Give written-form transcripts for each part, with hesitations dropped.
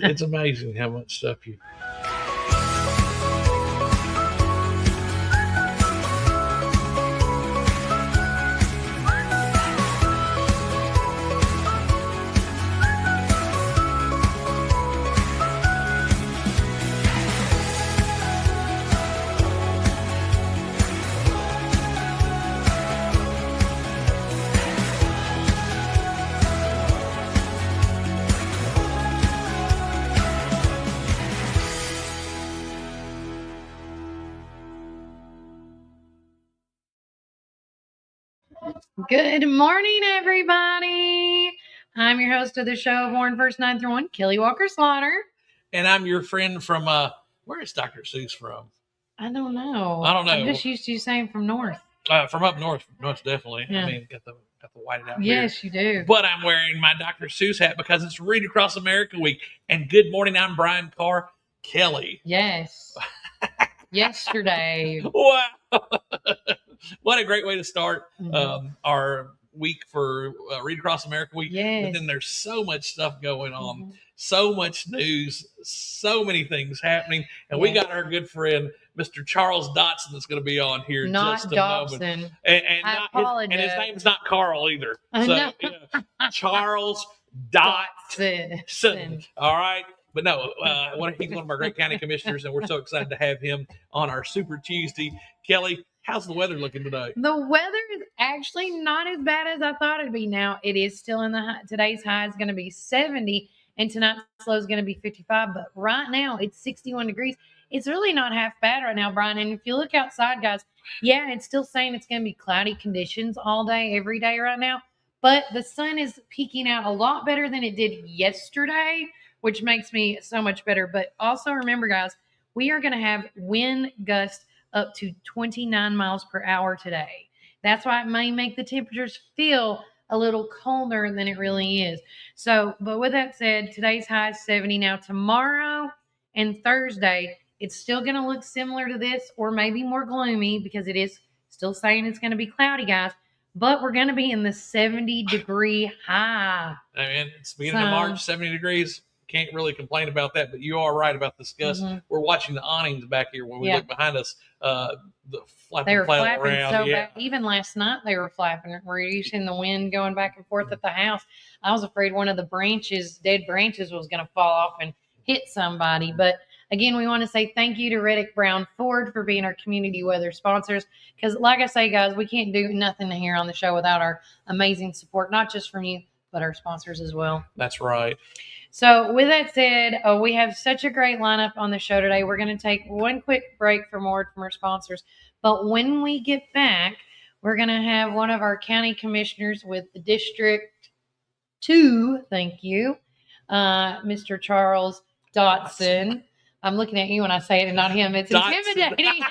It's amazing how much stuff you. Good morning, everybody. I'm your host of the show, Born First 9 through 1, Kelly Walker Slaughter. And I'm your friend from, where is Dr. Seuss from? I don't know. I'm just used to you saying from north. From up north, definitely. Yeah. I mean, got the whited out beard. Yes, you do. But I'm wearing my Dr. Seuss hat because it's Read Across America Week. And good morning, I'm Brian Carr. Kelly. Yes. Yesterday. Wow. What a great way to start our week for Read Across America Week. Yes. But then there's so much stuff going on, so much news, so many things happening. And we got our good friend, Mr. Charles Dotson, that's going to be on here just a moment. And his name's not Carl either. So, Charles Dotson. All right. But no, he's one of our great county commissioners, and we're so excited to have him on our Super Tuesday. Kelly, how's the weather looking today? The weather is actually not as bad as I thought it'd be. Now, it is still in the high. Today's high is going to be 70, and tonight's low is going to be 55. But right now, it's 61 degrees. It's really not half bad right now, Brian. And if you look outside, guys, it's still saying it's going to be cloudy conditions all day, every day right now. But the sun is peeking out a lot better than it did yesterday, which makes me so much better. But also remember, guys, we are going to have wind gusts up to 29 miles per hour today. That's why it may make the temperatures feel a little colder than it really is. So, but with that said, today's high is 70. Now, tomorrow and Thursday, it's still going to look similar to this or maybe more gloomy because it is still saying it's going to be cloudy, guys. But we're going to be in the 70-degree high. I mean, it's beginning of March, 70 degrees. Can't really complain about that, but you are right about this gust. We're watching the awnings back here when we look behind us. They were flapping around. So bad. Even last night they were flapping. We're using the wind going back and forth at the house. I was afraid one of the dead branches was going to fall off and hit somebody. But again, we want to say thank you to Reddick Brown Ford for being our community weather sponsors. Because like I say, guys, we can't do nothing here on the show without our amazing support, not just from you, but our sponsors as well. That's right. So with that said, we have such a great lineup on the show today. We're going to take one quick break for more from our sponsors. But when we get back, we're going to have one of our county commissioners with the District 2, thank you, Mr. Charles Dotson. I'm looking at you when I say it and not him. It's intimidating.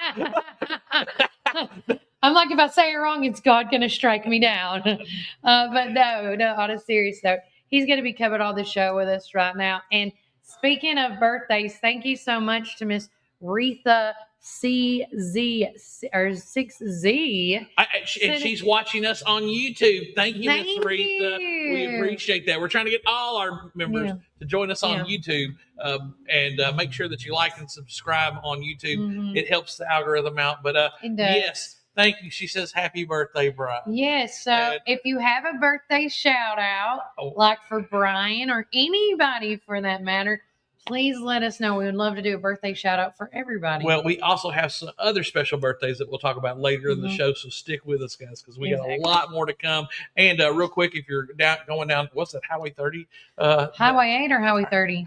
I'm like, if I say it wrong, it's God going to strike me down. But no, on a serious note. He's going to be coming on the show with us right now. And speaking of birthdays, thank you so much to Miss Retha CZ or 6Z. And she's watching us on YouTube. Thank you, Miss Retha. We appreciate that. We're trying to get all our members to join us on YouTube and make sure that you like and subscribe on YouTube. It helps the algorithm out. But yes. Thank you. She says, happy birthday, Brian. Yes. So if you have a birthday shout out, like for Brian or anybody for that matter, please let us know. We would love to do a birthday shout out for everybody. Well, we also have some other special birthdays that we'll talk about later in the show. So stick with us, guys, because we got a lot more to come. And real quick, if you're going down, what's that, Highway 30? Highway 8 or Highway 30?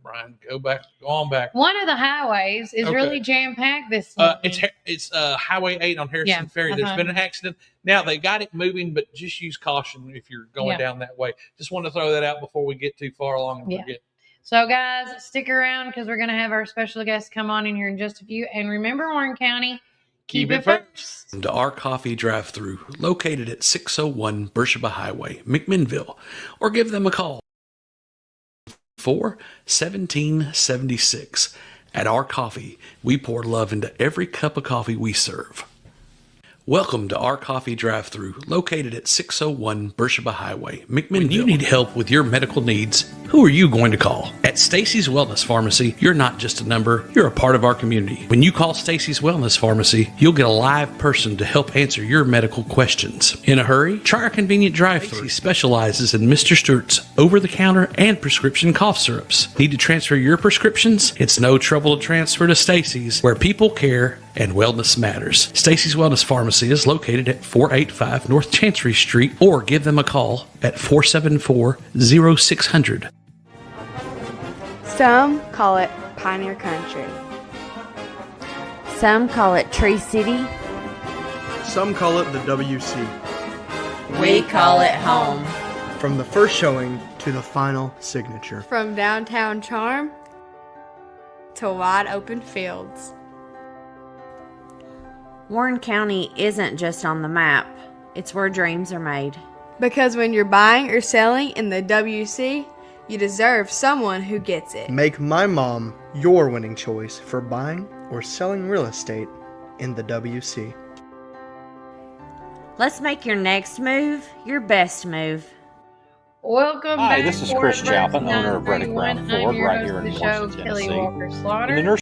Brian, go on back. One of the highways is really jam-packed this morning. It's Highway 8 on Harrison Ferry. There's been an accident. Now, they got it moving, but just use caution if you're going down that way. Just want to throw that out before we get too far along and forget. So, guys, stick around because we're going to have our special guest come on in here in just a few. And remember, Warren County, keep it first. To our coffee drive-thru located at 601 Beersheba Highway, McMinnville, or give them a call. 4-1776. At Our Coffee, we pour love into every cup of coffee we serve. Welcome to our coffee drive-thru, located at 601 Beersheba Highway, McMinnville. When you need help with your medical needs, who are you going to call? At Stacy's Wellness Pharmacy, you're not just a number, you're a part of our community. When you call Stacy's Wellness Pharmacy, you'll get a live person to help answer your medical questions. In a hurry? Try our convenient drive-thru. Stacy specializes in Mr. Stewart's over-the-counter and prescription cough syrups. Need to transfer your prescriptions? It's no trouble to transfer to Stacy's, where people care and wellness matters. Stacy's Wellness Pharmacy is located at 485 North Chancery Street, or give them a call at 474-0600. Some call it Pioneer Country. Some call it Tree City. Some call it the WC. We call it home. From the first showing to the final signature. From downtown charm to wide open fields. Warren County isn't just on the map, it's where dreams are made. Because when you're buying or selling in the WC, you deserve someone who gets it. Make my mom your winning choice for buying or selling real estate in the WC. Let's make your next move your best move. Welcome Hi, back. this is Ford Chris versus Chapin, owner of Reddick 931. Brown Ford, I'm your right host here of in the show, Washington, Kelly Tennessee. Walker In the Slaughter. nursery.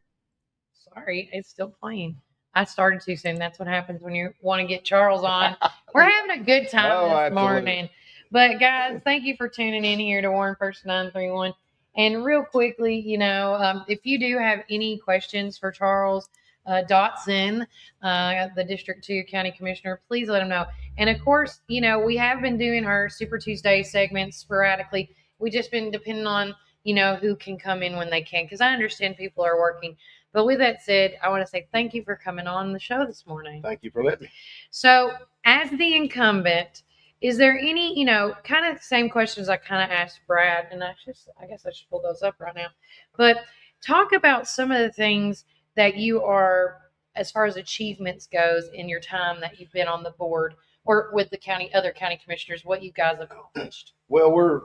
Sorry, it's still playing. I started too soon. That's what happens when you want to get Charles on. We're having a good time this absolutely. morning. But guys, thank you for tuning in here to Warren First 931. And real quickly, if you do have any questions for Charles Dotson, the District 2 County Commissioner, please let him know. And of course, we have been doing our Super Tuesday segments sporadically. We just been depending on, who can come in when they can, because I understand people are working. But with that said, I want to say thank you for coming on the show this morning. Thank you for letting me. So as the incumbent, is there any, kind of the same questions I kind of asked Brad, and I guess I should pull those up right now, but talk about some of the things that you are, as far as achievements goes in your time that you've been on the board or with the other county commissioners, what you guys have accomplished. Well, we're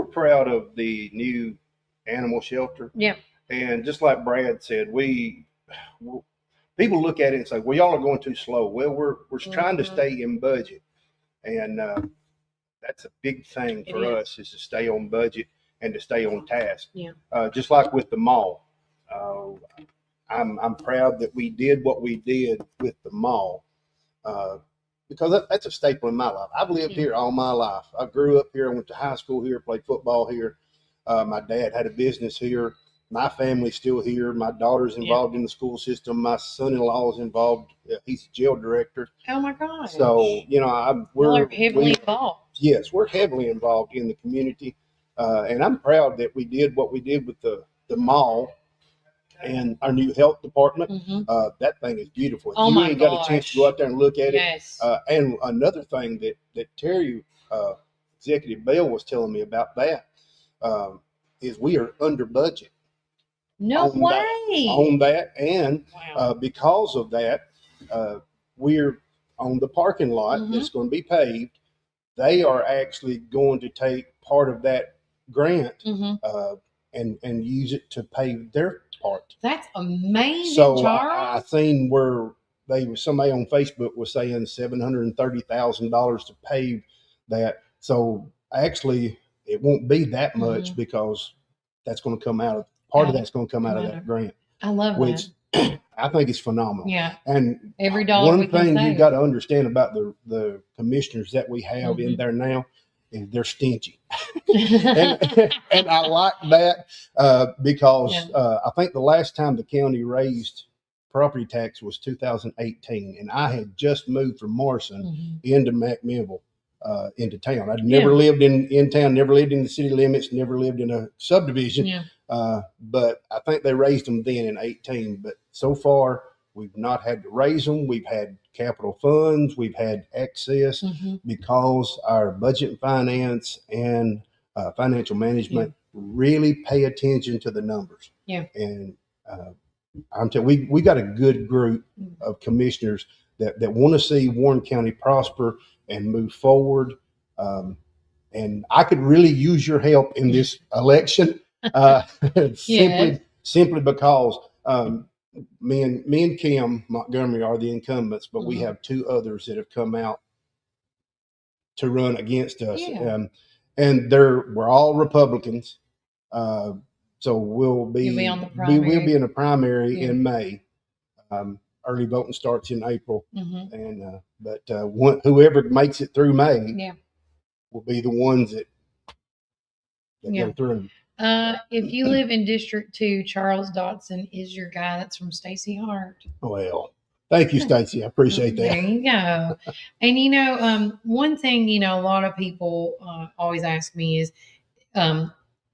proud of the new animal shelter. Yeah. And just like Brad said, people look at it and say, well, y'all are going too slow. Well, we're trying to stay in budget. And that's a big thing for us, is to stay on budget and to stay on task. Yeah. Just like with the mall. I'm proud that we did what we did with the mall, because that's a staple in my life. I've lived here all my life. I grew up here. I went to high school here, played football here. My dad had a business here. My family's still here. My daughter's involved in the school system. My son-in-law is involved. He's a jail director. Oh my gosh. So, we're heavily involved. Yes, we're heavily involved in the community. And I'm proud that we did what we did with the mall and our new health department. That thing is beautiful. Oh, you my ain't got a chance to go out there and look at Yes. it. And another thing that Terry, Executive Bell, was telling me about that is we are under budget. No way. On that. And Wow. because of that, we're on the parking lot that's going to be paved. They are actually going to take part of that grant and use it to pave their part. That's amazing, So Charles. I seen where somebody on Facebook was saying $730,000 to pave that. So actually, it won't be that much because that's going to come out of part of that's going to come out of that grant. I love which I think is phenomenal. Yeah. And Every dollar one we can thing you save. got to understand about the commissioners that we have in there now is they're stingy. and I like that because I think the last time the county raised property tax was 2018, and I had just moved from Morrison into McMinnville, into town. I'd never lived in town, never lived in the city limits, never lived in a subdivision. But I think they raised them then in 18. But so far, we've not had to raise them. We've had capital funds. We've had access because our budget and finance and financial management really pay attention to the numbers. Yeah. And I'm telling you, we got a good group of commissioners that want to see Warren County prosper and move forward. And I could really use your help in this election simply because me and Kim Montgomery are the incumbents, but we Mhm. have 2 others that have come out to run against us. Yeah. And we're all Republicans. So we'll be, You'll be on the we'll primary. be in a primary Yeah. in May. Early voting starts in April, Mhm. and whoever makes it through May Yeah. will be the ones that Yeah. go through. If you live in District 2, Charles Dotson is your guy. That's from Stacy Hart. Well, thank you, Stacy. I appreciate There that. you go. And one thing a lot of people always ask me is,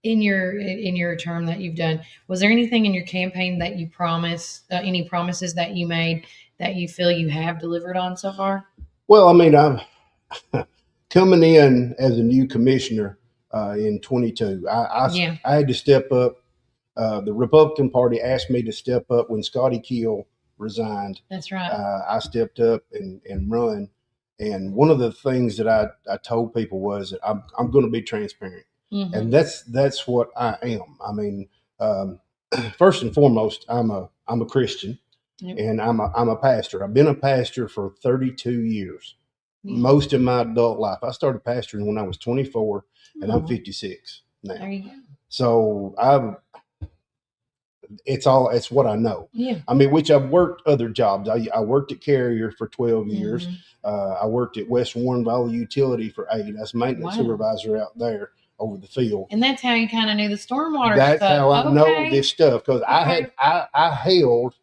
in your term that you've done, was there anything in your campaign that you promised, any promises that you made that you feel you have delivered on so far? Well, I mean, I'm coming in as a new commissioner in 22. Yeah. I had to step up. The Republican Party asked me to step up when Scotty Keel resigned. That's right. I stepped up and run. And one of the things that I told people was that I'm going to be transparent. Mhm. And that's what I am. I mean, first and foremost, I'm a Christian. Yep. And I'm a pastor. I've been a pastor for 32 years. Yeah. Most of my adult life. I started pastoring when I was 24, and I'm 56 now. There you go. So it's what I know. Yeah. I mean, which I've worked other jobs. I worked at Carrier for 12 years. Mhm. I worked at West Warren Valley Utility for 8. That's maintenance Wow. supervisor out there over the field. And that's how you kind of knew the stormwater That's stuff. how I know this stuff, because Okay. I held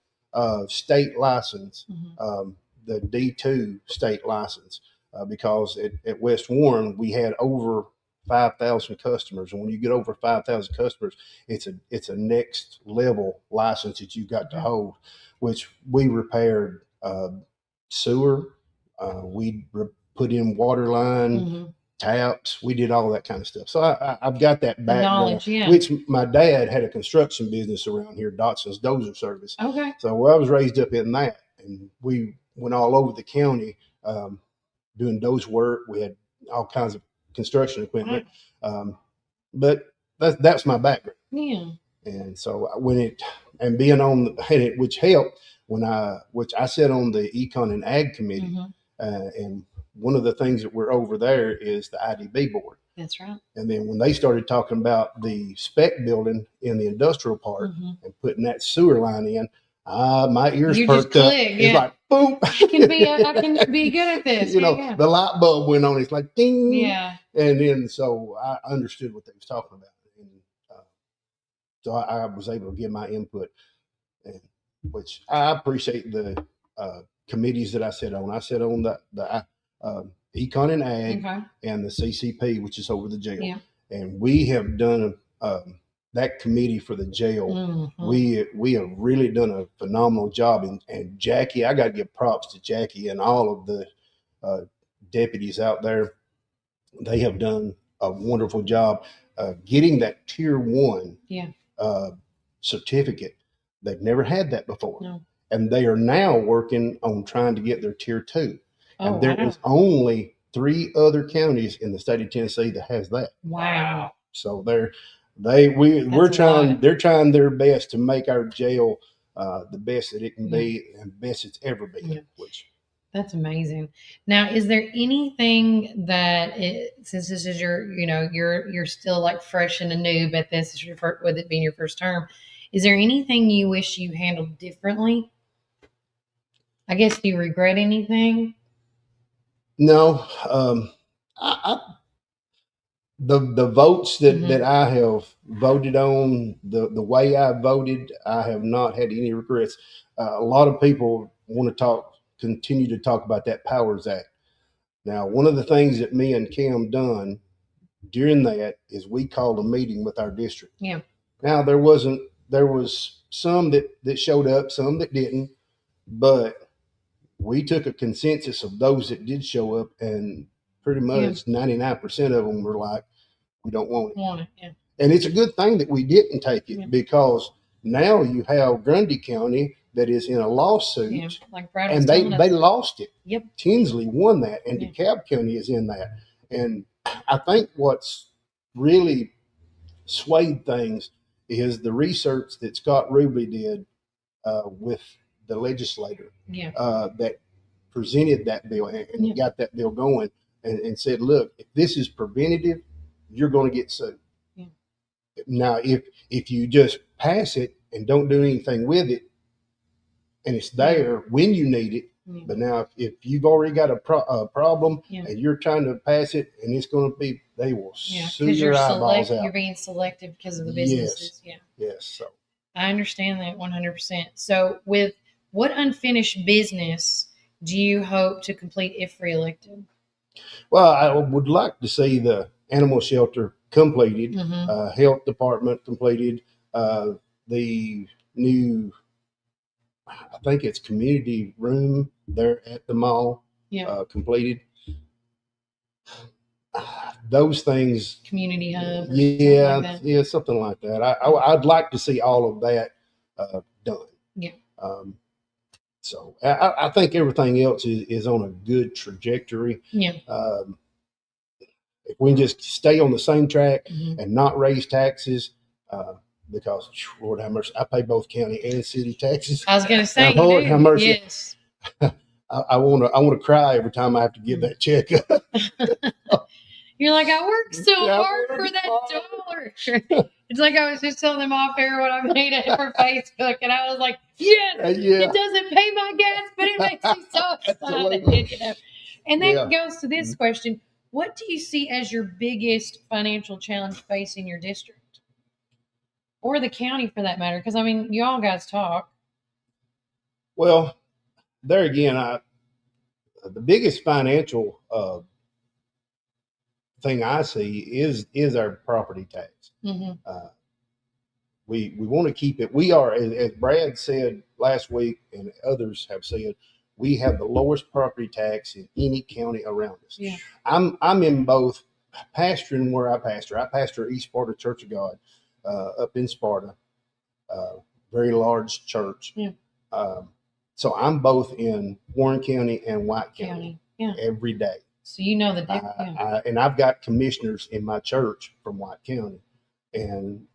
state license, Mhm. the D2 state license, because at West Warren we had over 5,000 customers, and when you get over 5,000 customers, it's a next level license that you got to hold. Which we repaired sewer, we put in water line. Mhm. Taps, we did all that kind of stuff. So I've got that The background, knowledge, yeah. which my dad had a construction business around here, Dotson's Dozer Service. Okay. So I was raised up in that, and we went all over the county doing dozer work. We had all kinds of construction equipment, but that's my background. Yeah. And so being on which helped which I sat on the Econ and Ag committee, Mhm. and one of the things that we're over there is the IDB board. That's right. And then when they started talking about the spec building in the industrial park Mhm. and putting that sewer line in, my ears You just perked up. click, It's yeah. like, boom. I can be good at this. Yeah. The light bulb went on. It's like, ding. Yeah. And then so I understood what they was talking about. And so I was able to give my input, and which I appreciate the committees that I sit on. I sit on the Econ and Ag Okay. and the CCP, which is over the jail. Yeah. And we have done that committee for the jail. Mhm. We have really done a phenomenal job. And Jackie, I got to give props to Jackie and all of the deputies out there. They have done a wonderful job getting that tier 1 Yeah. certificate. They've never had that before. No. And they are now working on trying to get their tier 2. Oh, And there is only 3 other counties in the state of Tennessee that has that. Wow. So they're trying their best to make our jail the best that it can be and best it's ever been. Yeah. Which That's amazing. Now, is there anything since this is you're still like fresh and a noob at this, with it being your first term, is there anything you wish you handled differently? I guess, do you regret anything? No, the votes that I have voted on, the way I voted, I have not had any regrets. A lot of people want to continue to talk about that Powers Act. Now, one of the things that me and Kim done during that is we called a meeting with our district. Yeah. Now there was some that showed up, some that didn't, but we took a consensus of those that did show up, and pretty much 99% of them were like, we don't want it. Yeah. And it's a good thing that we didn't take it, because now you have Grundy County that is in a lawsuit, like Brad and they lost it. Yep. Tinsley won that, and DeKalb County is in that. And I think what's really swayed things is the research that Scott Rubley did with the legislator Yeah. that presented that bill and Yeah. got that bill going and said, look, if this is preventative, you're going to get sued. Yeah. Now, if you just pass it and don't do anything with it, and it's there when you need it, Yeah. but now if you've already got a problem Yeah. and you're trying to pass it, and it's going to be, they will sue Because your eyeballs out. you're being selective because of the businesses. Yes. Yeah. Yes. So I understand that 100%. So, with what unfinished business do you hope to complete if reelected? well, I would like to see the animal shelter completed, Mm-hmm. health department completed, the new, I think it's community room there at the mall, Yeah. completed. Those things, Community hub. Or yeah, something like that. yeah, something like that. I'd like to see all of that done. Yeah. So I think everything else is on a good trajectory. Yeah. If we can just stay on the same track Mhm. and not raise taxes, because Lord have mercy, I pay both county and city taxes. I was going to say, Now, Lord you have do. mercy. Yes. I want to cry every time I have to give that check up. You're like, I worked so Yeah, I hard for worked that hard. dollar. It's like I was just telling them off air what I made it for Facebook, and I was like, yes, Yeah. it doesn't pay my gas, but it makes me so excited. Absolutely. You know? And that Yeah. goes to this question. What do you see as your biggest financial challenge facing your district? Or the county for that matter? Because, I mean, you all guys talk. Well, there again, the biggest financial thing I see is our property tax. Mm-hmm. We want to keep it. We are, as Brad said last week, and others have said, we have the lowest property tax in any county around us. Yeah. I'm in both pastoring where I pastor. I pastor East Sparta Church of God up in Sparta, very large church. Yeah. So I'm both in Warren County and White County. Yeah. Every day. So you know the difference. And I've got commissioners in my church from White County, and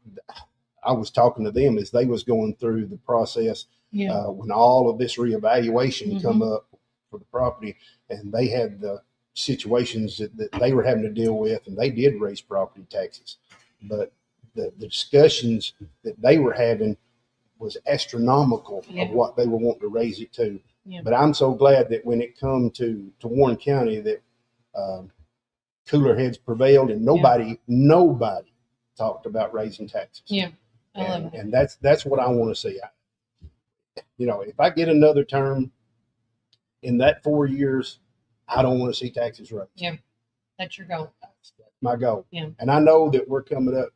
I was talking to them as they was going through the process when all of this reevaluation come up for the property, and they had the situations that they were having to deal with, and they did raise property taxes, but the discussions that they were having was astronomical of what they were wanting to raise it to. Yeah. But I'm so glad that when it come to Warren County that cooler heads prevailed, and nobody talked about raising taxes. Yeah, I love it. And that's what I want to see. If I get another term in that 4 years, I don't want to see taxes raised. Yeah, that's your goal. That's my goal. Yeah. And I know that we're coming up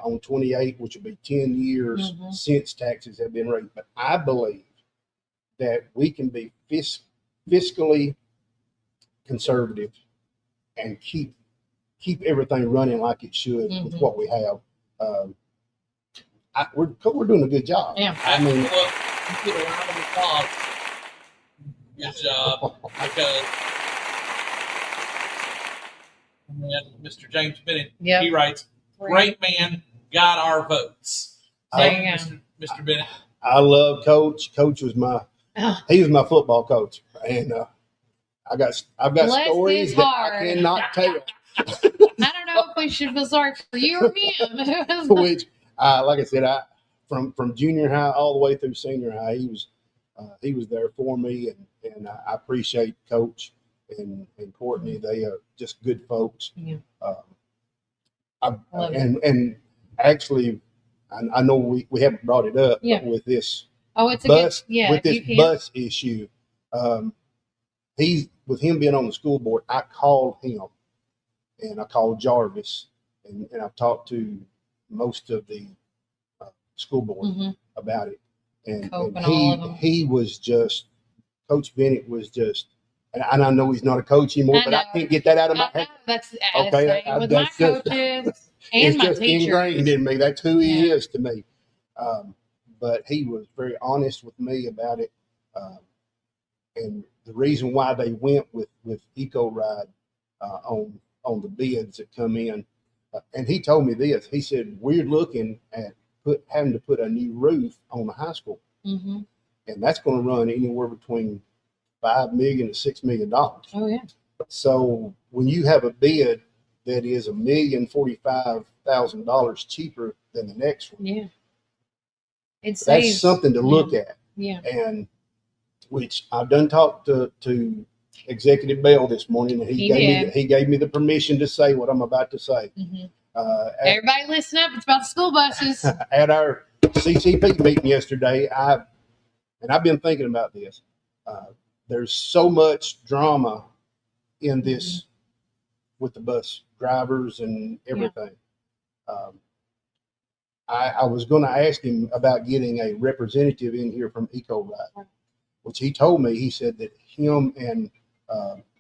on 28, which will be 10 years since taxes have been raised. But I believe that we can be fiscally conservative and keep everything running like it should with what we have. We're doing a good job. Yeah. I mean, you get a round of applause. Good job, because Mr. James Bennett, he writes, "Great man, got our votes." Mr. Bennett. I love Coach. Coach was he was my football coach, and I've got stories that I cannot tell. I don't know if we should feel sorry for you or him. Which, like I said, from junior high all the way through senior high, he was there for me, and I appreciate Coach and Courtney. They are just good folks. Yeah. And actually, I know we haven't brought it up, but with this bus issue, with him being on the school board, I called him, and I called Jarvis, and I've talked to most of the school board about it, and he was just, Coach Bennett was just, and I know he's not a coach anymore, but I can't get that out of my head. That's okay. With my coaches and my just teachers, ingrained in me. That's who he is to me. But he was very honest with me about it, and the reason why they went with Eco Ride on the bids that come in. And he told me this. He said, we're looking at having to put a new roof on the high school. Mm-hmm. And that's going to run anywhere between $5 million to $6 million. Oh yeah. So when you have a bid that is $1,045,000 cheaper than the next one, Yeah. It that's saves. something to look at. Yeah. And which I've done talked to Executive Bell this morning, and he gave me the permission to say what I'm about to say. Mm-hmm. Everybody listen up. It's about the school buses. At our CCP meeting yesterday, I've been thinking about this. There's so much drama in this with the bus drivers and everything. I was going to ask him about getting a representative in here from EcoRide, which he told me. He said that him and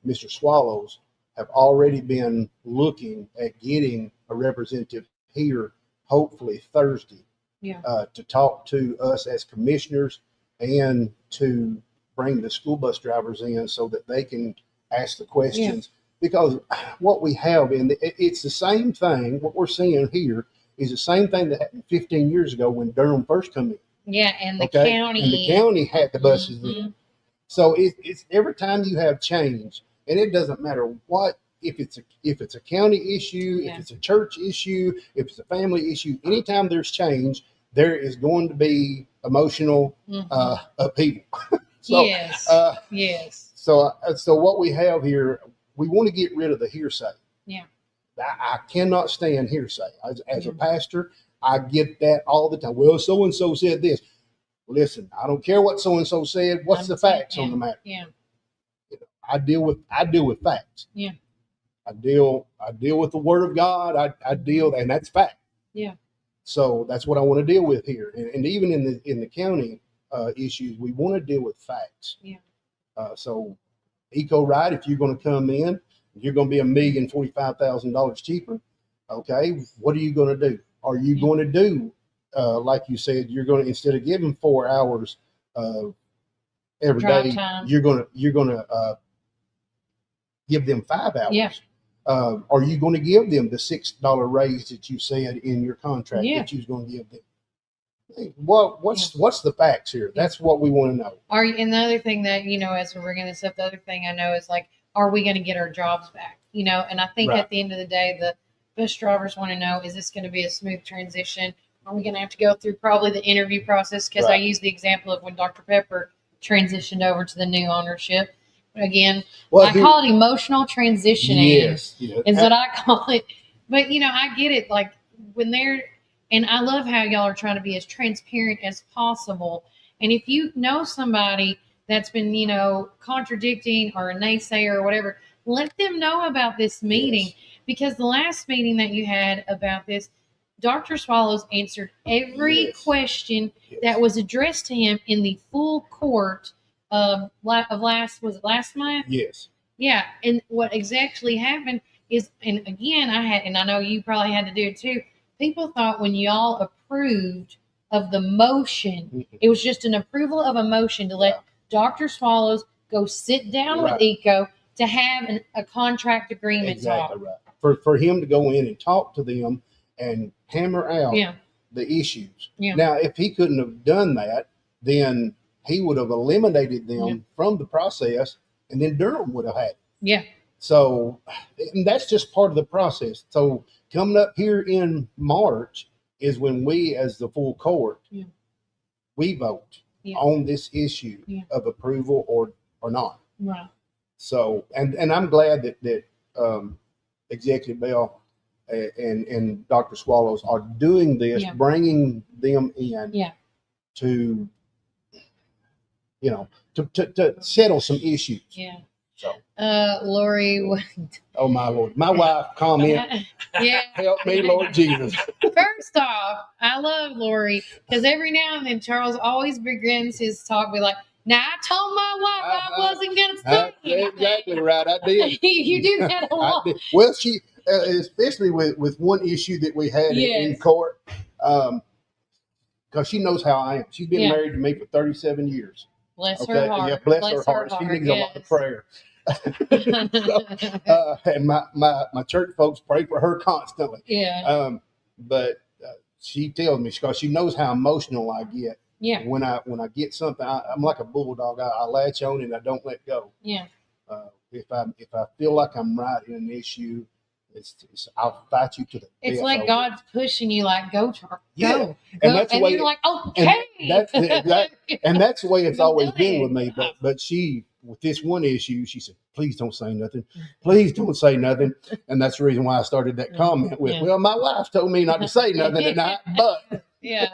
Mr. Swallows have already been looking at getting a representative here, hopefully Thursday, to talk to us as commissioners and to bring the school bus drivers in so that they can ask the questions. Because what we have it's the same thing. What we're seeing here is the same thing that happened 15 years ago when Durham first came in. Yeah, and the And the county had the buses in. So it's every time you have change, and it doesn't matter what, if it's a county issue, if it's a church issue, if it's a family issue, anytime there's change, there is going to be emotional upheaval. So, yes. So what we have here, we want to get rid of the hearsay. Yeah. I cannot stand hearsay. As a pastor, I get that all the time. Well, so-and-so said this. Listen, I don't care what so-and-so said. What's the facts on the matter? Yeah. I deal with facts. Yeah. I deal with the word of God. And that's fact. Yeah. So that's what I want to deal with here. And even in the county issues, we want to deal with facts. Yeah. So EcoRide, if you're going to come in, you're going to be $1,045,000 cheaper. Okay. What are you going to do? Are you going to do, like you said, you're going to, instead of giving 4 hours every Drive day, time. you're going to give them 5 hours. Yeah. Are you going to give them the $6 raise that you said in your contract that you was going to give them? What's the facts here? That's what we want to know. And the other thing that, as we're bringing this up, the other thing I know is like, are we going to get our jobs back? And I think at the end of the day, the bus drivers want to know, is this going to be a smooth transition? Are we going to have to go through probably the interview process? Because I use the example of when Dr. Pepper transitioned over to the new ownership. Again, I call it emotional transitioning. Yes. Is what I call it. But, I get it. Like when and I love how y'all are trying to be as transparent as possible. And if you know somebody that's been, contradicting or a naysayer or whatever, let them know about this meeting. Yes. Because the last meeting that you had about this, Dr. Swallows answered every question that was addressed to him in the full court of last month? Yes. Yeah. And what exactly happened is, and again, I know you probably had to do it too. People thought when y'all approved of the motion, it was just an approval of a motion to let Dr. Swallows go sit down with ECO to have a contract agreement exactly talk. Right. For him to go in and talk to them and hammer out the issues. Yeah. Now, if he couldn't have done that, then he would have eliminated them from the process, and then Durham would have had it. Yeah. So, and that's just part of the process. So coming up here in March is when we, as the full court, we vote on this issue of approval or not. Right. So, and I'm glad that Executive Bell and Dr. Swallows are doing this, bringing them in to, to settle some issues. Yeah. So, Lori. Oh my Lord, my wife comment. Help me, Lord Jesus. First off, I love Lori because every now and then Charles always begins his talk with like, "Now I told my wife I wasn't going to say anything." Exactly right, I did. You do that a lot. Well, she, especially with one issue that we had in court, because she knows how I am. She's been married to me for 37 years. Bless her heart. Yeah, bless her heart. She needs a lot of prayer. And my church folks pray for her constantly. Yeah. But she tells me, because she knows how emotional I get Yeah. When I get something, I'm like a bulldog. I latch on and I don't let go. Yeah. If I feel like I'm right in an issue, I'll fight you to the It's death like over it. God's pushing you, like, go, Charles, Yeah. go. And that's the way you're like, okay. and that's the way it's Go always do been it. with me. But she, with this one issue, she said, "Please don't say nothing. Please don't say nothing." And that's the reason why I started that comment with, "Well, my wife told me not to say nothing tonight, but." Yeah.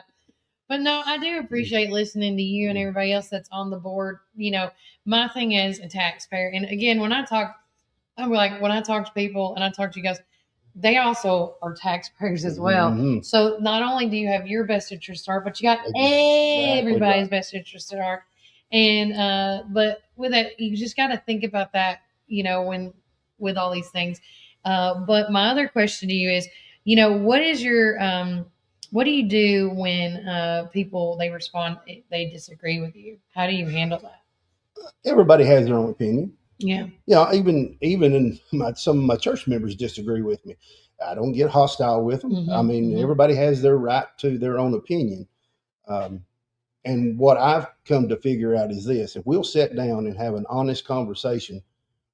But no, I do appreciate listening to you and everybody else that's on the board. You know, my thing as a taxpayer, and again, when I talk to people and I talk to you guys, they also are taxpayers as well. Mhm. So not only do you have your best interest at heart, but you got Exactly everybody's right. best interest at heart. And but with that, you just got to think about that, you know, when with all these things. But my other question to you is, you know, what do you do when people they respond they disagree with you? How do you handle that? Everybody has their own opinion. Yeah. Yeah, even in some of my church members disagree with me. I don't get hostile with them. Mhm, I mean, mhm. everybody has their right to their own opinion. And what I've come to figure out is this: if we'll sit down and have an honest conversation,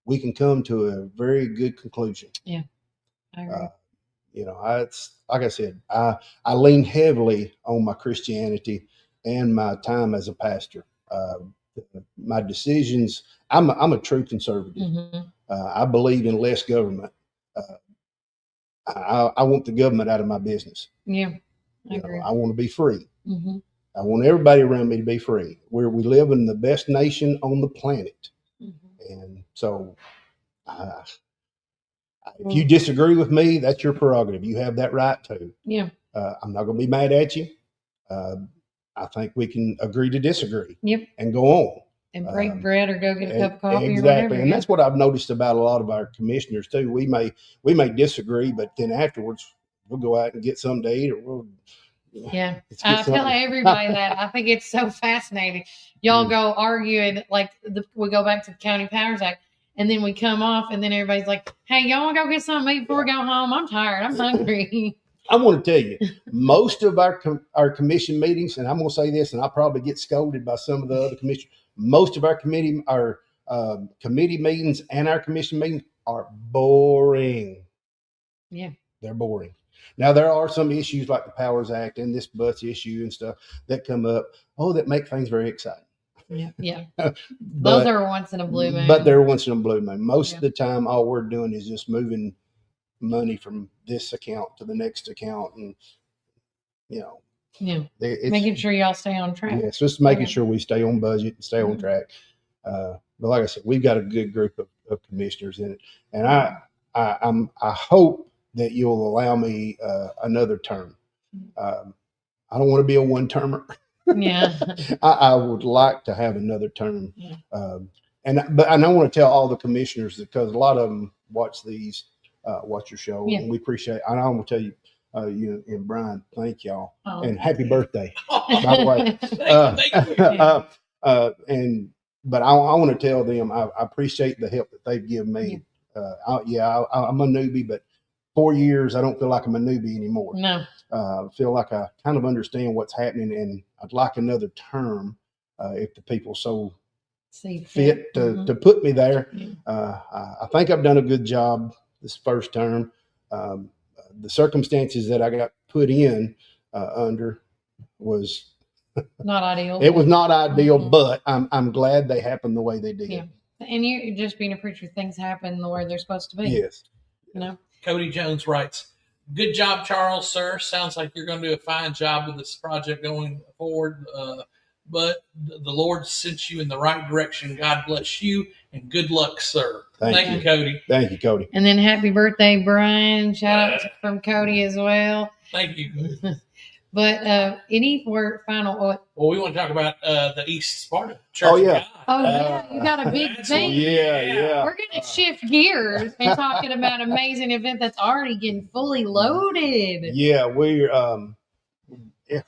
we can come to a very good conclusion. Yeah, I agree. You know, it's like I said, I lean heavily on my Christianity and my time as a pastor. My decisions. I'm a true conservative. Mhm. I believe in less government. I want the government out of my business. Yeah, I You agree. know, I want to be free. Mhm. I want everybody around me to be free. We live in the best nation on the planet, Mhm. and so if you disagree with me, that's your prerogative. You have that right to. Yeah. I'm not going to be mad at you. I think we can agree to disagree. Yep. And go on. And break bread or go get a cup of coffee Exactly. or whatever. And that's what I've noticed about a lot of our commissioners too. We may disagree, but then afterwards we'll go out and get something to eat, or we'll Yeah. let's get I tell something. everybody that. I think it's so fascinating. Y'all go arguing, like we go back to the County Powers Act, and then we come off, and then everybody's like, hey, y'all want to go get something to eat before we go home? I'm tired. I'm hungry. I want to tell you, most of our commission meetings, and I'm going to say this, and I'll probably get scolded by some of the other commissioners. Most of our committee meetings and our commission meetings are boring. Yeah. They're boring. Now, there are some issues like the Powers Act and this bus issue and stuff that come up, that make things very exciting. Yeah. Yeah. Those are once in a blue moon. But they're once in a blue moon. Most Yeah. of the time, all we're doing is just moving money from this account to the next account, and Yeah. it's Making sure y'all stay on track. yeah, it's just making Okay. sure we stay on budget and stay on track. But like I said, we've got a good group of commissioners in it, and I hope that you'll allow me another term. I don't want to be a one-termer. Yeah. I would like to have another term. Yeah. And I want to tell all the commissioners, because a lot of them watch your show, Yeah. and we appreciate it. And I want to tell you, you and Brian, thank y'all, Oh. and happy birthday, by the way. But I want to tell them I appreciate the help that they've given me. I'm a newbie, but 4 years I don't feel like I'm a newbie anymore. No. I feel like I kind of understand what's happening, and I'd like another term if the people so fit to put me there. I think I've done a good job this first term. The circumstances that I got put in under was not ideal. It was not ideal, but I'm glad they happened the way they did. Yeah. And you just being a preacher, things happen the way they're supposed to be. Yes. You know? Cody Jones writes, good job, Charles, sir. Sounds like you're going to do a fine job with this project going forward. But the Lord sent you in the right direction. God bless you, and good luck, sir. Thank you, Cody. Thank you, Cody. And then happy birthday, Brian. Shout out from Cody as well. Thank you. But any word final? Well, we want to talk about the East Sparta Church. Oh, yeah. of God. Oh, yeah. You got a big thing. Yeah. We're going to shift gears and talking about an amazing event that's already getting fully loaded. Yeah, we're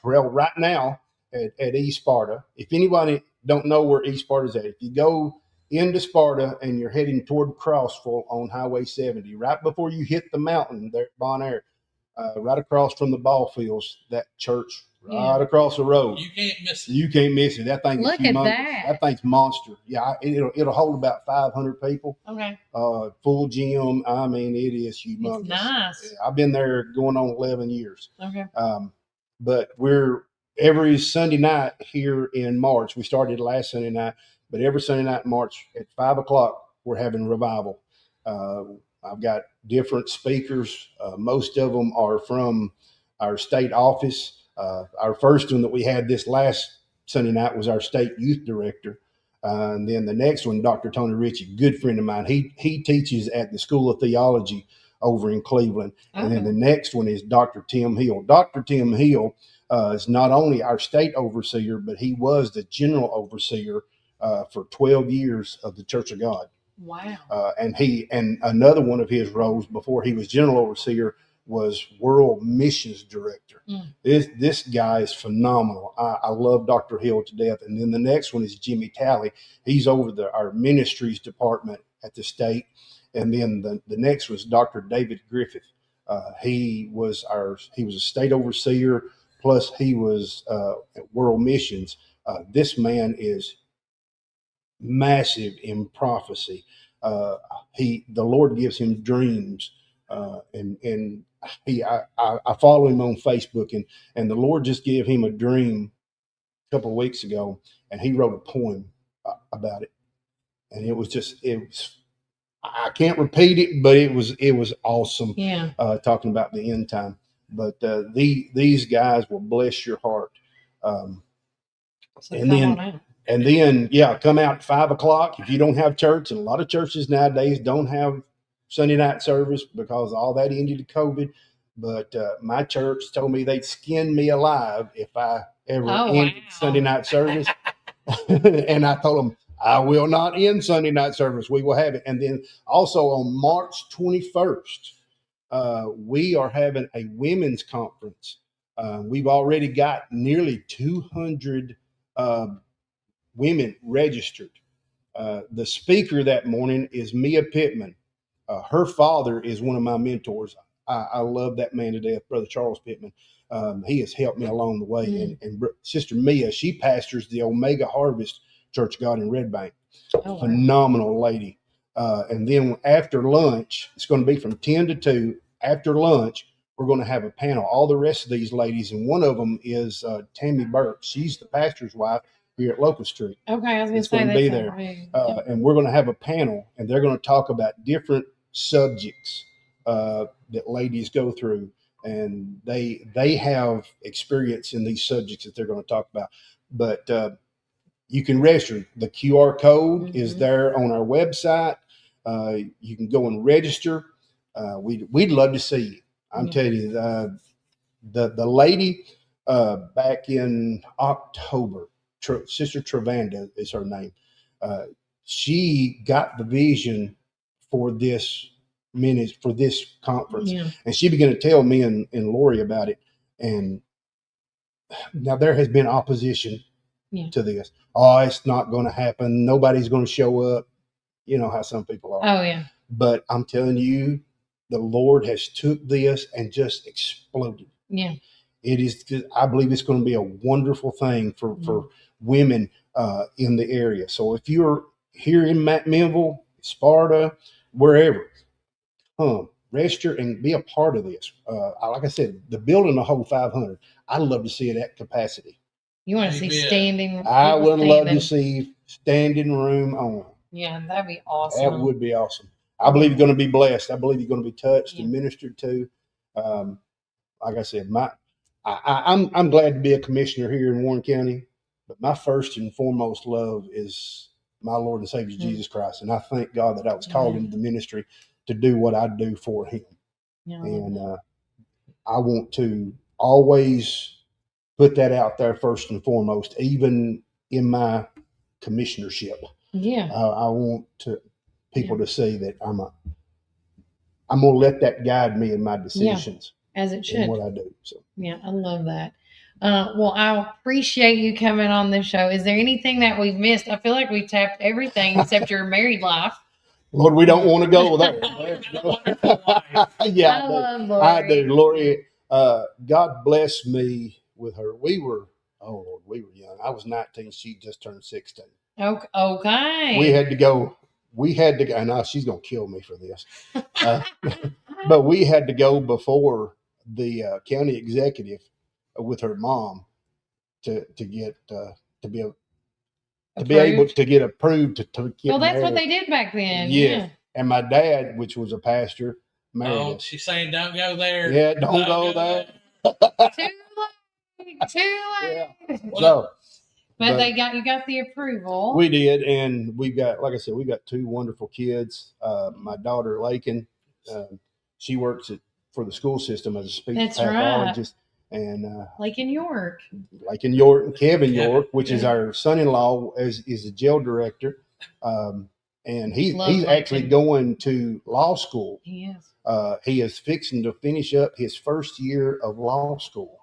right now at East Sparta. If anybody don't know where East Sparta is at, if you go into Sparta and you're heading toward Crossville on Highway 70, right before you hit the mountain there at Bon Air, right across from the ball fields, that church right Yeah. across the road. You can't miss it. You can't miss it. That thing Look is at humongous. that. That thing's monster. Yeah, it'll hold about 500 people. Okay. Full gym. I mean, it is humongous. It's nice. Yeah, I've been there going on 11 years. Okay. But we're every Sunday night here in March. We started last Sunday night, but every Sunday night in March at 5:00, we're having revival. I've got different speakers. Most of them are from our state office. Our first one that we had this last Sunday night was our state youth director. And then the next one, Dr. Tony Ritchie, good friend of mine. He teaches at the School of Theology over in Cleveland. And then the next one is Dr. Tim Hill. Dr. Tim Hill is not only our state overseer, but he was the general overseer for 12 years of the Church of God. Wow. And another one of his roles before he was general overseer was world missions director. This guy is phenomenal. I love Dr. Hill to death. And then the next one is Jimmy Talley. He's over our ministries department at the state. And then the next was Dr. David Griffith. He was a state overseer, plus he was at world missions. This man is massive in prophecy. The Lord gives him dreams, and I follow him on Facebook, and the Lord just gave him a dream a couple of weeks ago, and he wrote a poem about it, and it was I can't repeat it, but it was awesome. Yeah. Talking about the end time, but these guys will bless your heart. And then, come out at 5:00 if you don't have church. And a lot of churches nowadays don't have Sunday night service because all that ended in COVID. But my church told me they'd skin me alive if I ever ended Sunday night service. And I told them, I will not end Sunday night service. We will have it. And then also on March 21st, we are having a women's conference. We've already got nearly 200 women registered. The speaker that morning is Mia Pittman. Her father is one of my mentors. I love that man to death, Brother Charles Pittman. He has helped me along the way. And Sister Mia, she pastors the Omega Harvest Church of God in Red Bank. Phenomenal lady. And then after lunch, it's going to be from 10 to 2. After lunch, we're going to have a panel. All the rest of these ladies, and one of them is Tammy Burke. She's the pastor's wife here at Locust Street. Okay, I was going to say that. Be there. And we're going to have a panel, and they're going to talk about different subjects that ladies go through, and they have experience in these subjects that they're going to talk about. But you can register. The QR code is there on our website. You can go and register. We'd love to see you. I'm telling you, the lady back in October, Sister Trevanda is her name. She got the vision for this conference, and she began to tell me and Lori about it. And now there has been opposition to this. Oh, it's not going to happen. Nobody's going to show up. You know how some people are. Oh yeah. But I'm telling you, the Lord has took this and just exploded. Yeah. It is. I believe it's going to be a wonderful thing for women in the area. So if you're here in Minville, Sparta, wherever, register and be a part of this. Like I said, the building will hold 500. I'd love to see it at capacity. You want to see standing? I would love to see standing room on. Yeah, that'd be awesome. That would be awesome. I believe you're going to be blessed. I believe you're going to be touched and ministered to. Like I said, I'm glad to be a commissioner here in Warren County, but my first and foremost love is my Lord and Savior Jesus Christ, and I thank God that I was called into the ministry to do what I do for Him. And I want to always put that out there first and foremost, even in my commissionership. I want people to see that I'm going to let that guide me in my decisions. As it should. What I do. So I love that. Well, I appreciate you coming on this show. Is there anything that we've missed? I feel like we tapped everything except your married life. Lord, we don't want to go there. Yeah, I love Lori. I do. Lori, God bless me with her. We were young. I was 19. She just turned 16. Okay. We had to go, and now she's going to kill me for this. But we had to go before the county executive with her mom to get to be able to get approved to get Well, that's married. what they did back then. Yeah. Yeah. And my dad, which was a pastor, married Oh, us. she's saying don't go there. Yeah, don't go there. Too late. Yeah. So, but you got the approval. We did, and we've got, like I said, we got 2 wonderful kids. My daughter Lakin, she works for the school system as a speech pathologist, and Lakin York, and Kevin York, which is our son-in-law, is a jail director, and he's actually going to law school. He is. He is fixing to finish up his first year of law school,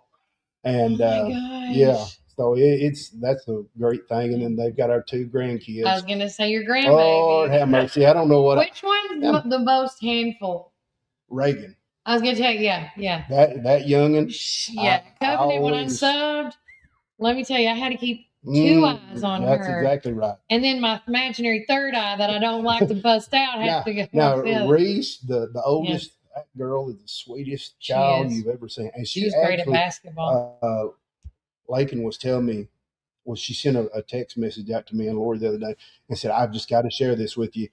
and yeah. So that's a great thing, and then they've got our 2 grandkids. I was gonna say your grandbaby. Lord have mercy! I don't know what. Which one's the most handful? Reagan. I was gonna tell you, yeah. That youngin. Yeah, Covenant. When I subbed, let me tell you, I had to keep 2 eyes on her. That's exactly right. And then my imaginary third eye that I don't like to bust out has to go. Now Reese, the oldest girl, is the sweetest child you've ever seen, and she was great at basketball. Lakin was telling me, she sent a text message out to me and Lori the other day and said, I've just got to share this with you.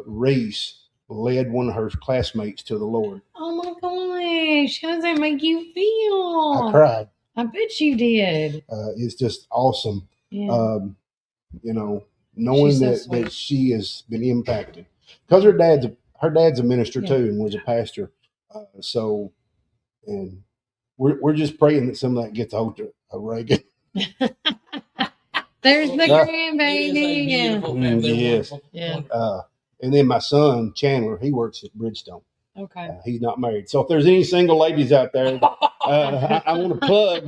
Reese led one of her classmates to the Lord. Oh my gosh. How does that make you feel? I cried. I bet you did. It's just awesome. Yeah. Knowing that she has been impacted. Because her dad's a minister too and was a pastor. And we're just praying that some of that gets a hold of Reagan. There's the grandbaby. Yes. Yeah. And then my son, Chandler, he works at Bridgestone. Okay. He's not married. So if there's any single ladies out there, I want to plug.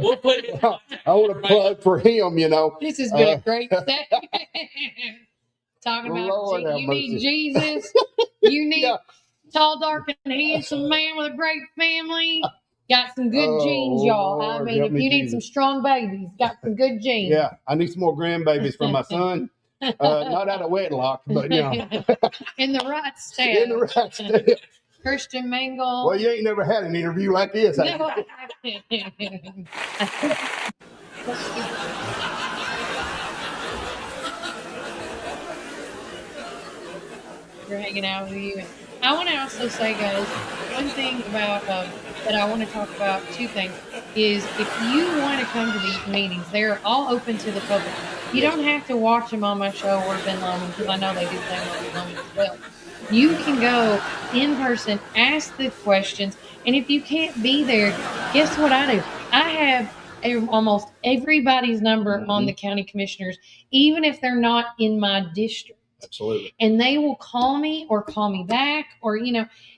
I want to plug for him, This has been a great segment. Talking about you need Jesus. You need tall, dark, and handsome man with a great family. Got some good genes, y'all. Lord, I mean, if you need some strong babies, got some good genes. Yeah, I need some more grandbabies for my son. Not out of wedlock, but in the right step. In the right step. Christian Mingle. Well, you ain't never had an interview like this. No, I We're hanging out with you. I want to also say, guys, one thing about that I want to talk about, 2 things, is if you want to come to these meetings, they're all open to the public. You don't have to watch them on my show or Ben Lomond, because I know they do things on Ben Lomond as well. You can go in person, ask the questions, and if you can't be there, guess what I do? I have almost everybody's number on the county commissioners, even if they're not in my district. Absolutely. And they will call me or call me back, or,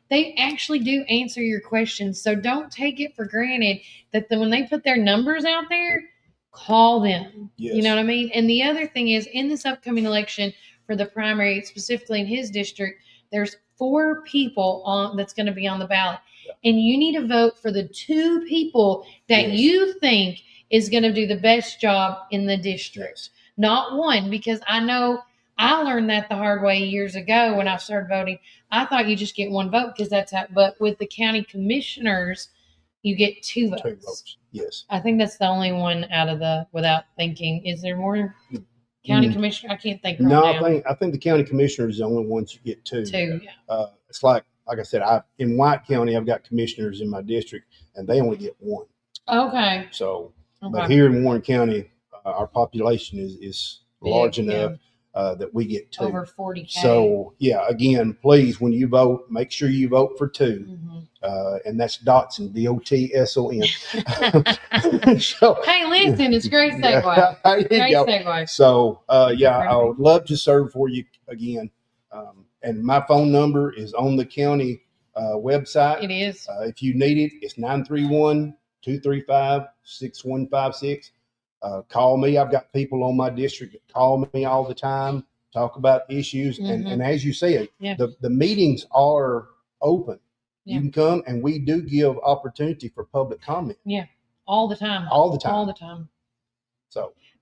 they actually do answer your questions. So don't take it for granted that when they put their numbers out there, call them. Yes. You know what I mean? And the other thing is, in this upcoming election for the primary, specifically in his district, there's 4 people that's going to be on the ballot. Yeah. And you need to vote for the 2 people that you think is going to do the best job in the district. Not one, because I know I learned that the hard way years ago when I started voting. I thought you just get 1 vote because that's how, but with the county commissioners, you get 2 votes. 2 votes. Yes. I think that's the only one out of without thinking. Is there more county commissioner? I can't think right now. I think the county commissioner is the only ones you get 2. 2, yeah. It's like I said, in White County, I've got commissioners in my district, and they only get 1. Okay. So, but here in Warren County, our population is large enough that we get 2. Over 40K. So, again, please, when you vote, make sure you vote for 2. And that's Dotson, Dotson. Hey, listen, it's great segue. Great segue. So, I would love to serve for you again. And my phone number is on the county website. It is. If you need it, it's 931-235-6156. Call me. I've got people on my district that call me all the time. talk about issues. And as you said, the meetings are open. You can come, and we do give opportunity for public comment. Yeah, all the time. All the time. All the time.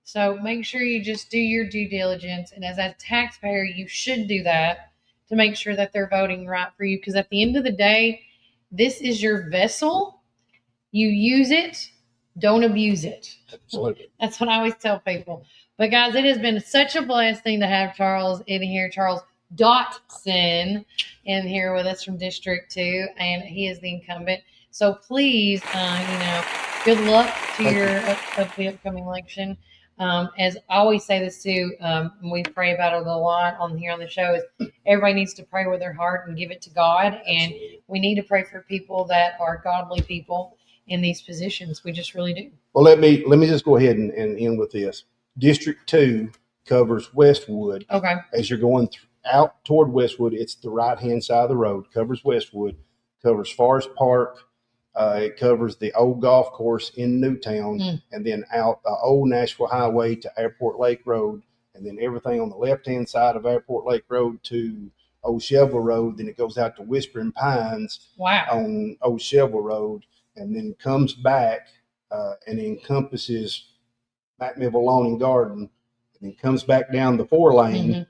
So make sure you just do your due diligence. And as a taxpayer, you should do that to make sure that they're voting right for you. Because at the end of the day, this is your vessel. You use it. Don't abuse it. Absolutely. That's what I always tell people. But guys, it has been such a blessing to have Charles in here, Charles Dotson in here with us from District 2, and he is the incumbent. So please, good luck to the upcoming election. As I always say this too, we pray about it a lot here on the show, is everybody needs to pray with their heart and give it to God. And we need to pray for people that are godly people in these positions. We just really do. Well, let me just go ahead and end with this. District 2 covers Westwood. Okay. As you're going out toward Westwood, it's the right-hand side of the road, covers Westwood, covers Forest Park. It covers the old golf course in Newtown, and then out the old Nashville Highway to Airport Lake Road, and then everything on the left-hand side of Airport Lake Road to Old Shelville Road. Then it goes out to Whispering Pines on Old Shelville Road, and then comes back and encompasses Macmillville Lawn and Garden, and then comes back down the 4-lane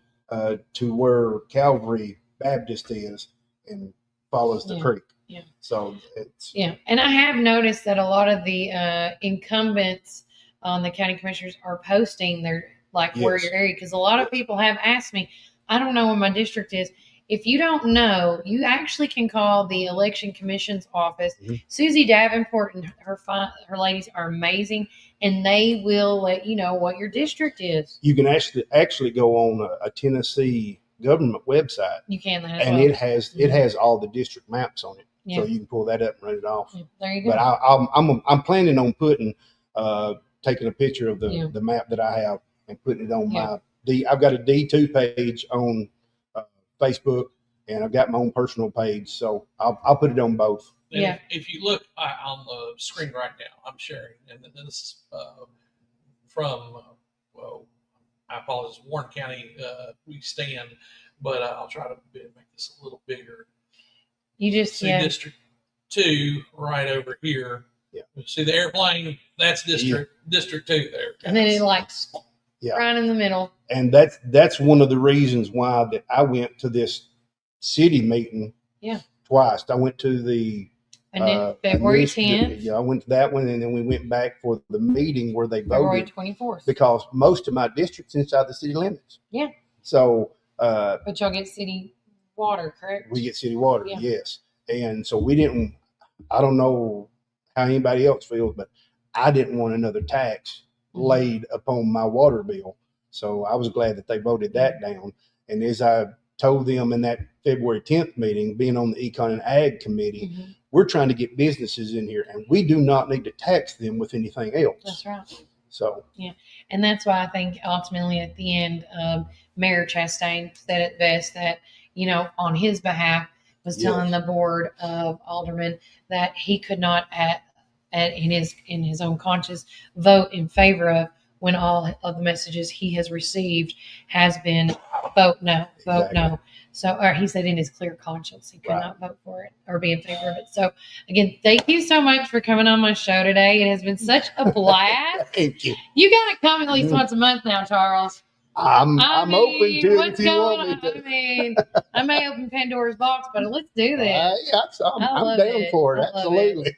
to where Calvary Baptist is and follows the creek. Yeah. So it's and I have noticed that a lot of the incumbents on the county commissioners are posting their where your area, because a lot of people have asked me, I don't know where my district is. If you don't know, you actually can call the election commission's office. Susie Davenport and her ladies are amazing, and they will let you know what your district is. You can actually go on a Tennessee government website. You can, and it has all the district maps on it. So you can pull that up and run it off. There you go. But I'm planning on taking a picture of the map that I have and putting it on I've got a D2 page on Facebook, and I've got my own personal page. So I'll put it on both. And if you look on the screen right now, I'm sharing, and this is from, I apologize, Warren County, we stand, but I'll try to make this a little bigger. You just see District 2 right over here. Yeah. See the airplane? That's District 2 there. Guys. And then it right in the middle. And that's one of the reasons why that I went to this city meeting twice. I went to the February 10th. I went to that one, and then we went back for the meeting where they February voted. 24th. Because most of my district's inside the city limits. Yeah. So but y'all get city water, correct? We get city water, yes. And so I don't know how anybody else feels, but I didn't want another tax laid upon my water bill. So I was glad that they voted that down. And as I told them in that February 10th meeting, being on the Econ and Ag Committee, we're trying to get businesses in here, and we do not need to tax them with anything else. That's right. So and that's why I think ultimately at the end, Mayor Chastain said it best that, on his behalf, was telling the board of aldermen that he could not, in his own conscience, vote in favor of when all of the messages he has received has been vote no. So, or he said in his clear conscience, he could not vote for it or be in favor of it. So, again, thank you so much for coming on my show today. It has been such a blast. Thank you. You got to come at least once a month now, Charles. I'm open to it if you want me to. I may open Pandora's box, but let's do this. I'm down for it. Absolutely.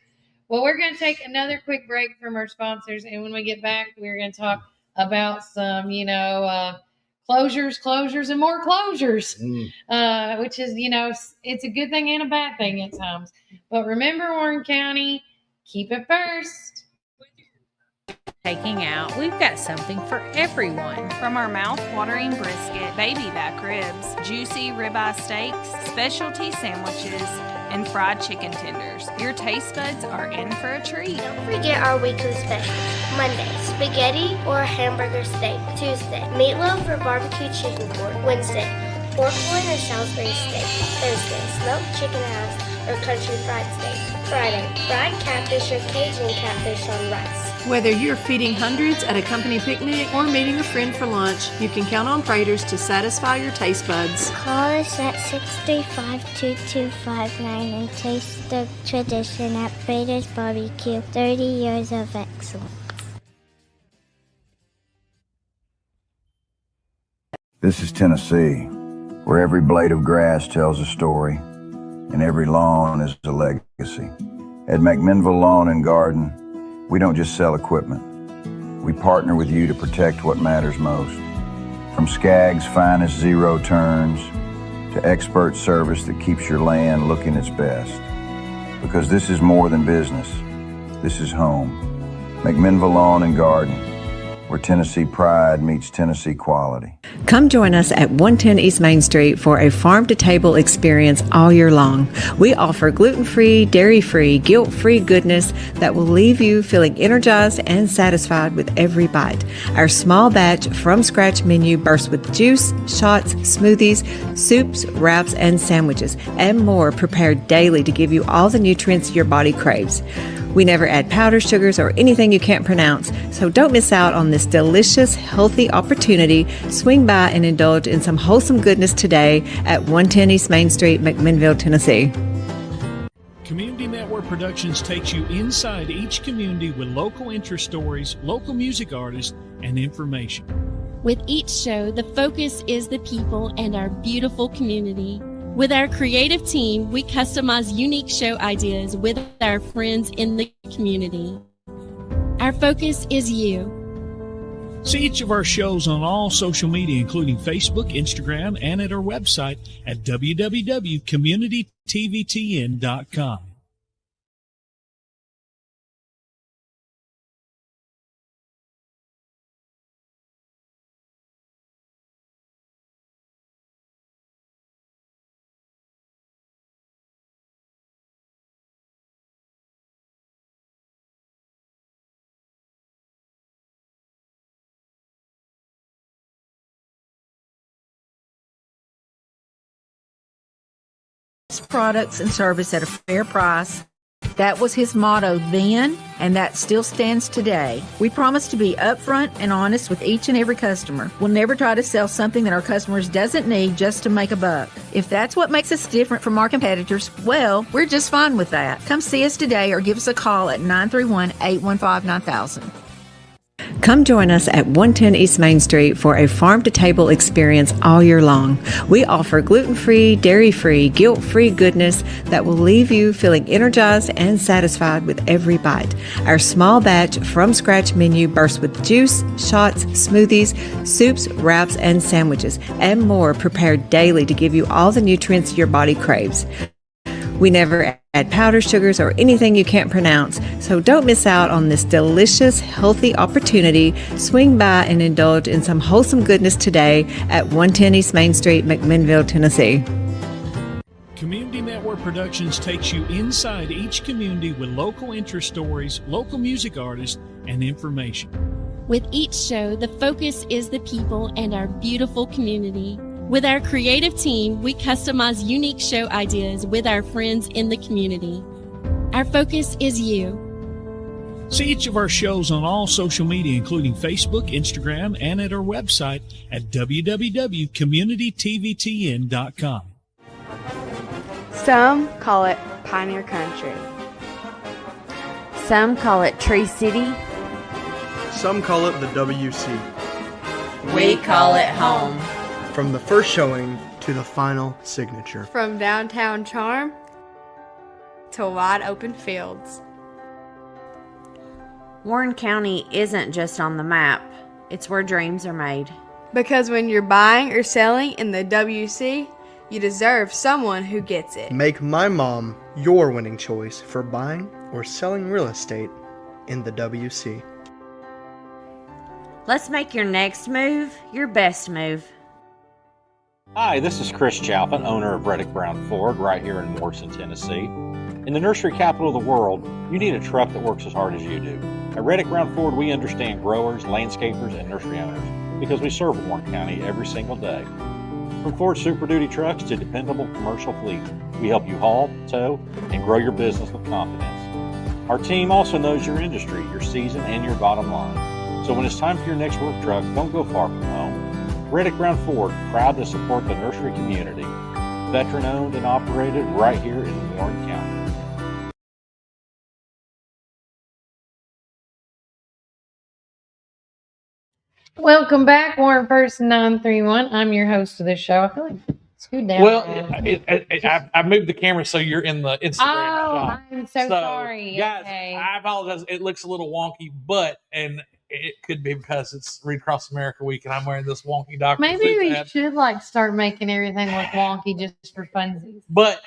Well, we're going to take another quick break from our sponsors, and when we get back, we're going to talk about some, closures, and more closures, which is, it's a good thing and a bad thing at times. But remember, Warren County, keep it first. Taking out, we've got something for everyone. From our mouth-watering brisket, baby back ribs, juicy ribeye steaks, specialty sandwiches, and fried chicken tenders. Your taste buds are in for a treat. Don't forget our weekly specials. Monday, spaghetti or hamburger steak. Tuesday, meatloaf or barbecue chicken pork. Wednesday, pork loin or Salisbury steak. Thursday, smoked chicken house or country fried steak. Friday, fried catfish or Cajun catfish on rice. Whether you're feeding hundreds at a company picnic or meeting a friend for lunch, you can count on Praters to satisfy your taste buds. Call us at 635-2259 and taste the tradition at Praters Barbecue. 30 years of excellence. This is Tennessee, where every blade of grass tells a story and every lawn is a legacy. At McMinnville Lawn and Garden, we don't just sell equipment. We partner with you to protect what matters most. From Skaggs' finest zero turns to expert service that keeps your land looking its best. Because this is more than business. This is home. McMinnville Lawn and Garden, where Tennessee pride meets Tennessee quality. Come join us at 110 East Main Street for a farm-to-table experience all year long. We offer gluten-free, dairy-free, guilt-free goodness that will leave you feeling energized and satisfied with every bite. Our small batch from-scratch menu bursts with juice, shots, smoothies, soups, wraps, and sandwiches, and more prepared daily to give you all the nutrients your body craves. We never add powder sugars or anything you can't pronounce, so don't miss out on this delicious, healthy opportunity. Swing by and indulge in some wholesome goodness today at 110 East Main Street, McMinnville, Tennessee. Community Network Productions takes you inside each community with local interest stories, local music artists, and information. With each show, the focus is the people and our beautiful community. With our creative team, we customize unique show ideas with our friends in the community. Our focus is you. See each of our shows on all social media, including Facebook, Instagram, and at our website at www.communitytvtn.com. Products and service at a fair price. That was his motto then, and that still stands today. We promise to be upfront and honest with each and every customer. We'll never try to sell something that our customers doesn't need just to make a buck. If that's what makes us different from our competitors, well, we're just fine with that. Come see us today or give us a call at 931-815-9000. Come join us at 110 East Main Street for a farm-to-table experience all year long. We offer gluten-free, dairy-free, guilt-free goodness that will leave you feeling energized and satisfied with every bite. Our small batch from-scratch menu bursts with juice, shots, smoothies, soups, wraps, and sandwiches, and more prepared daily to give you all the nutrients your body craves. We never add powder sugars or anything you can't pronounce, so don't miss out on this delicious, healthy opportunity. Swing by and indulge in some wholesome goodness today at 110 East Main Street, McMinnville, Tennessee. Community Network Productions takes you inside each community with local interest stories, local music artists, and information. With each show, the focus is the people and our beautiful community. With our creative team, we customize unique show ideas with our friends in the community. Our focus is you. See each of our shows on all social media, including Facebook, Instagram, and at our website at www.communitytvtn.com. Some call it Pioneer Country. Some call it Tree City. Some call it the WC. We call it home. From the first showing to the final signature. From downtown charm to wide open fields. Warren County isn't just on the map, it's where dreams are made. Because when you're buying or selling in the WC, you deserve someone who gets it. Make my mom your winning choice for buying or selling real estate in the WC. Let's make your next move your best move. Hi, this is Chris Chalpin, owner of Reddick Brown Ford right here in Morrison, Tennessee. In the nursery capital of the world, you need a truck that works as hard as you do. At Reddick Brown Ford, we understand growers, landscapers, and nursery owners because we serve Warren County every single day. From Ford Super Duty trucks to dependable commercial fleet, we help you haul, tow, and grow your business with confidence. Our team also knows your industry, your season, and your bottom line. So when it's time for your next work truck, don't go far from home. Reddick Brown Ford, proud to support the nursery community. Veteran owned and operated right here in Warren County. Welcome back, Warren Person 931. I'm your host of this show. I feel like scoot down. Well, I moved the camera so you're in the Instagram shot. I'm so sorry. Guys, Okay. I apologize. It looks a little wonky, and it could be because it's Read Across America week and I'm wearing this wonky Dr. Maybe Seuss we hat. should start making everything look wonky just for funsies. But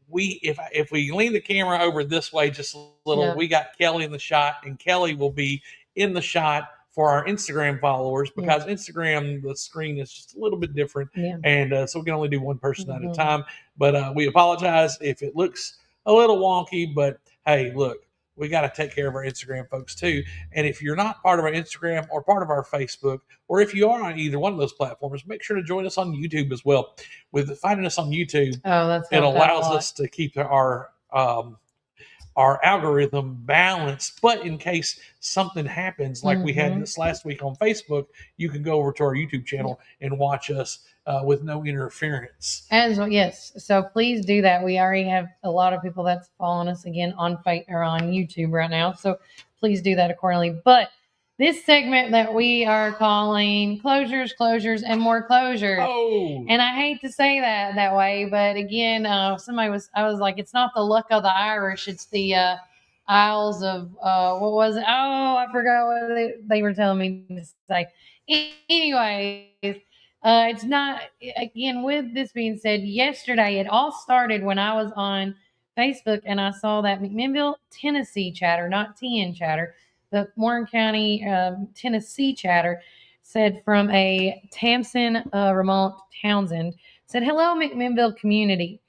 if we lean the camera over this way just a little, we got Kelly in the shot, and Kelly will be in the shot for our Instagram followers because Instagram, the screen is just a little bit different. Yeah. And so we can only do one person at a time. But we apologize if it looks a little wonky, but hey, look, we got to take care of our Instagram folks too. And if you're not part of our Instagram or part of our Facebook, or if you are on either one of those platforms, make sure to join us on YouTube as well. With finding us on YouTube, it allows us to keep our algorithm balanced. But in case something happens, like we had this last week on Facebook, you can go over to our YouTube channel and watch us with no interference. Yes. So please do that. We already have a lot of people that's following us again on YouTube right now. So please do that accordingly. But this segment that we are calling closures, and more closures. Oh. And I hate to say that way, but again, I was like, it's not the luck of the Irish, it's the Isles of, what was it? Oh, I forgot what they were telling me to say. Anyways, it's not, again, with this being said, yesterday it all started when I was on Facebook and I saw that McMinnville, Tennessee chatter, not TN chatter, the Warren County, Tennessee chatter said from a Tamsin Ramont Townsend said, "Hello, McMinnville community.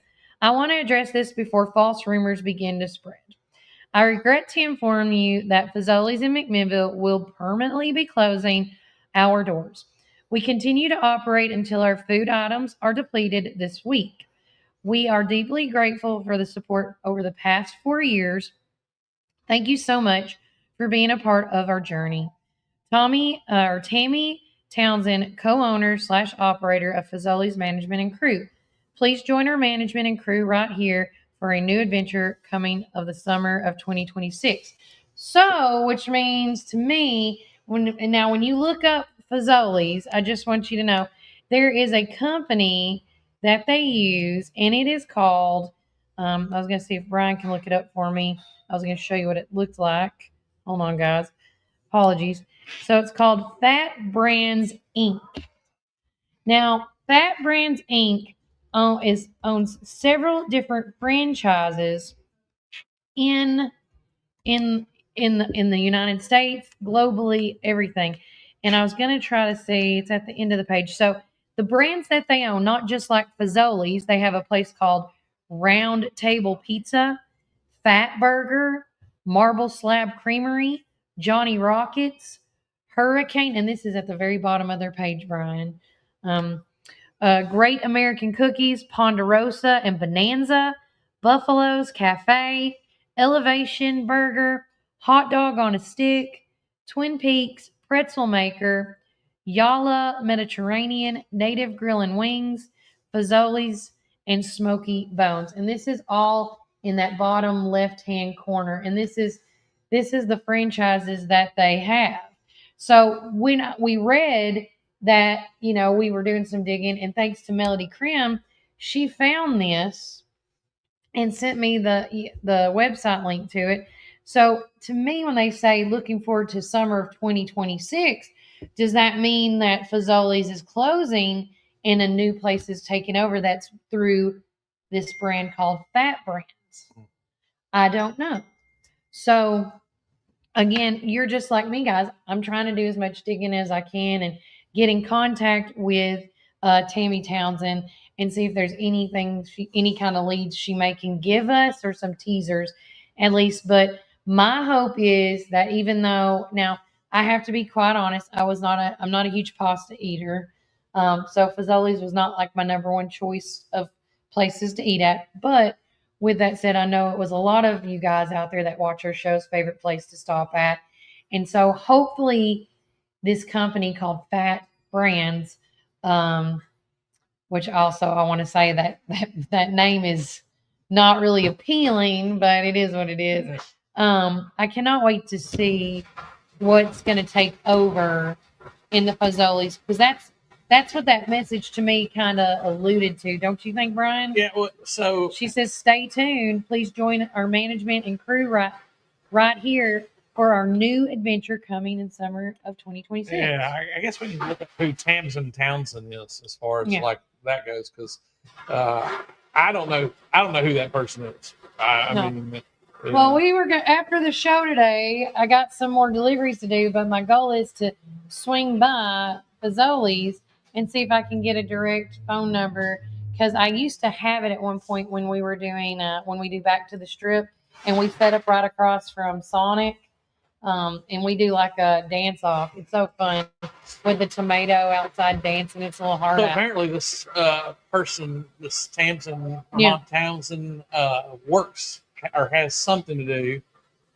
I want to address this before false rumors begin to spread. I regret to inform you that Fazoli's in McMinnville will permanently be closing our doors. We continue to operate until our food items are depleted this week. We are deeply grateful for the support over the past 4 years. Thank you so much for being a part of our journey. Tammy Townsend, co-owner / operator of Fazoli's Management and Crew. Please join our management and crew right here for a new adventure coming of the summer of 2026. So, which means to me, when you look up Fazoli's, I just want you to know there is a company that they use, and it is called, I was going to see if Brian can look it up for me. I was going to show you what it looked like. Hold on, guys. Apologies. So it's called Fat Brands Inc. Now, Fat Brands Inc. owns several different franchises in the United States, globally, everything. And I was going to try to see, it's at the end of the page. So the brands that they own, not just like Fazoli's, they have a place called Round Table Pizza, Fat Burger, Marble Slab Creamery, Johnny Rockets, Hurricane, and this is at the very bottom of their page, Brian. Great American Cookies, Ponderosa and Bonanza, Buffalo's Cafe, Elevation Burger, Hot Dog on a Stick, Twin Peaks, Pretzel Maker, Yala Mediterranean, Native Grill and Wings, Fazoli's, and Smoky Bones. And this is all in that bottom left-hand corner. And this is the franchises that they have. So when we read that, we were doing some digging, and thanks to Melody Krim, she found this and sent me the website link to it. So to me, when they say looking forward to summer of 2026, does that mean that Fazoli's is closing and a new place is taking over that's through this brand called Fat Brands? I don't know. So again, you're just like me, guys. I'm trying to do as much digging as I can and get in contact with Tammy Townsend and see if there's anything, any kind of leads she may can give us, or some teasers at least. But my hope is that, even though, now I have to be quite honest, I'm not a huge pasta eater. So Fazoli's was not like my number one choice of places to eat at. But with that said, I know it was a lot of you guys out there that watch our show's favorite place to stop at. And so hopefully this company called Fat Brands, which also I want to say that name is not really appealing, but it is what it is. I cannot wait to see what's going to take over in the Fazoli's, because that's what that message to me kind of alluded to. Don't you think, Brian? Yeah. Well, so she says, stay tuned. Please join our management and crew right here for our new adventure coming in summer of 2026. Yeah, I guess we need to look at who Tamsin Townsend is as far as like that goes, because I don't know who that person is. I mean, well, we were after the show today. I got some more deliveries to do, but my goal is to swing by Fazoli's and see if I can get a direct phone number, because I used to have it at one point when we were doing when we do Back to the Strip, and we set up right across from Sonic. And we do like a dance off. It's so fun with the tomato outside dancing. It's a little hard. So apparently this person, this Tamsin Townsend, works or has something to do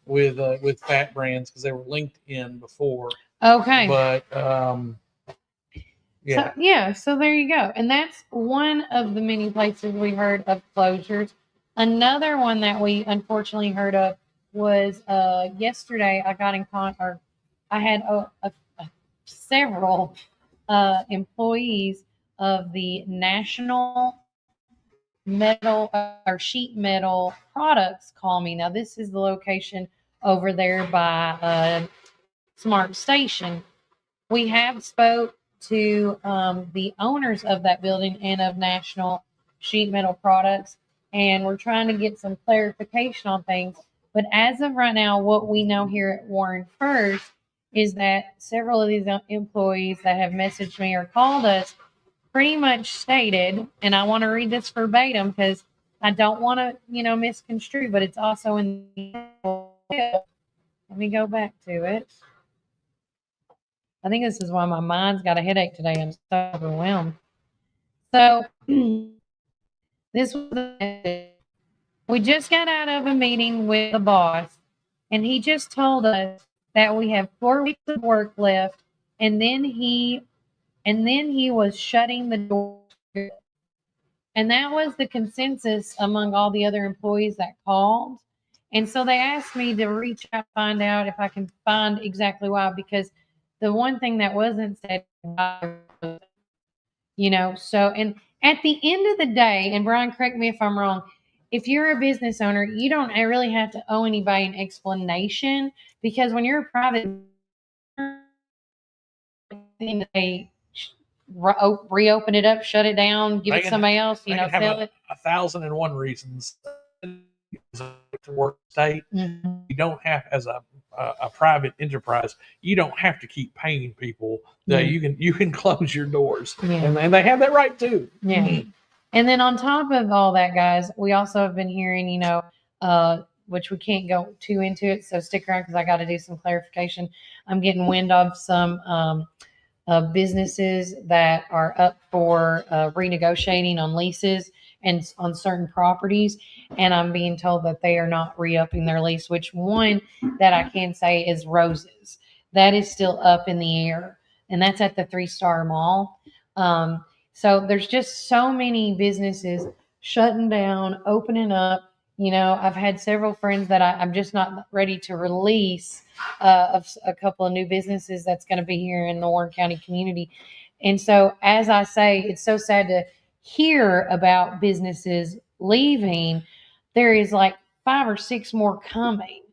with Fat Brands, because they were linked in before. Okay. But so there you go. And that's one of the many places we heard of closures. Another one that we unfortunately heard of was yesterday. I got in contact. I had several employees of the National Metal or Sheet Metal Products call me. Now, this is the location over there by Smart Station. We have spoke to the owners of that building and of National Sheet Metal Products, and we're trying to get some clarification on things. But as of right now, what we know here at Warren First is that several of these employees that have messaged me or called us pretty much stated, and I want to read this verbatim because I don't want to, misconstrue, but it's also in the. Let me go back to it. I think this is why my mind's got a headache today. I'm so overwhelmed. So this was. We just got out of a meeting with the boss, and he just told us that we have 4 weeks of work left, and then he was shutting the door. And that was the consensus among all the other employees that called. And so they asked me to reach out, find out if I can find exactly why, because the one thing that wasn't said, so, and at the end of the day, and Brian, correct me if I'm wrong, if you're a business owner, you don't really have to owe anybody an explanation, because when you're a private, they reopen it up, shut it down, give it to somebody else, sell it. 1,001 reasons to work state. Mm-hmm. You don't have, as a private enterprise, you don't have to keep paying people. That you can close your doors, and they have that right too. Yeah. Mm-hmm. And then on top of all that, guys, we also have been hearing, which we can't go too into it, so stick around because I got to do some clarification. I'm getting wind of some businesses that are up for renegotiating on leases and on certain properties, and I'm being told that they are not re-upping their lease, which one that I can say is Roses. That is still up in the air, and that's at the 3-Star Mall. So there's just so many businesses shutting down, opening up. I've had several friends that I'm just not ready to release of a couple of new businesses that's going to be here in the Warren County community. And so, as I say, it's so sad to hear about businesses leaving. There is like 5 or 6 more coming.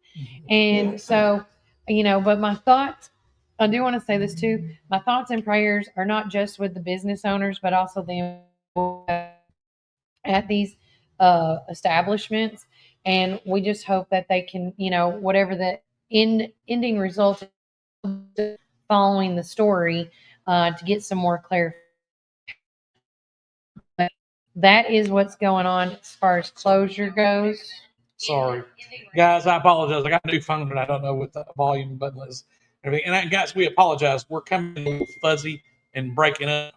And so, but my thoughts, I do want to say this too. My thoughts and prayers are not just with the business owners, but also the at these establishments. And we just hope that they can, whatever the ending result is following the story, to get some more clarity. But that is what's going on as far as closure goes. Sorry, guys, I apologize. I got a new phone and I don't know what the volume button is. And guys, we apologize. We're coming a little fuzzy and breaking up.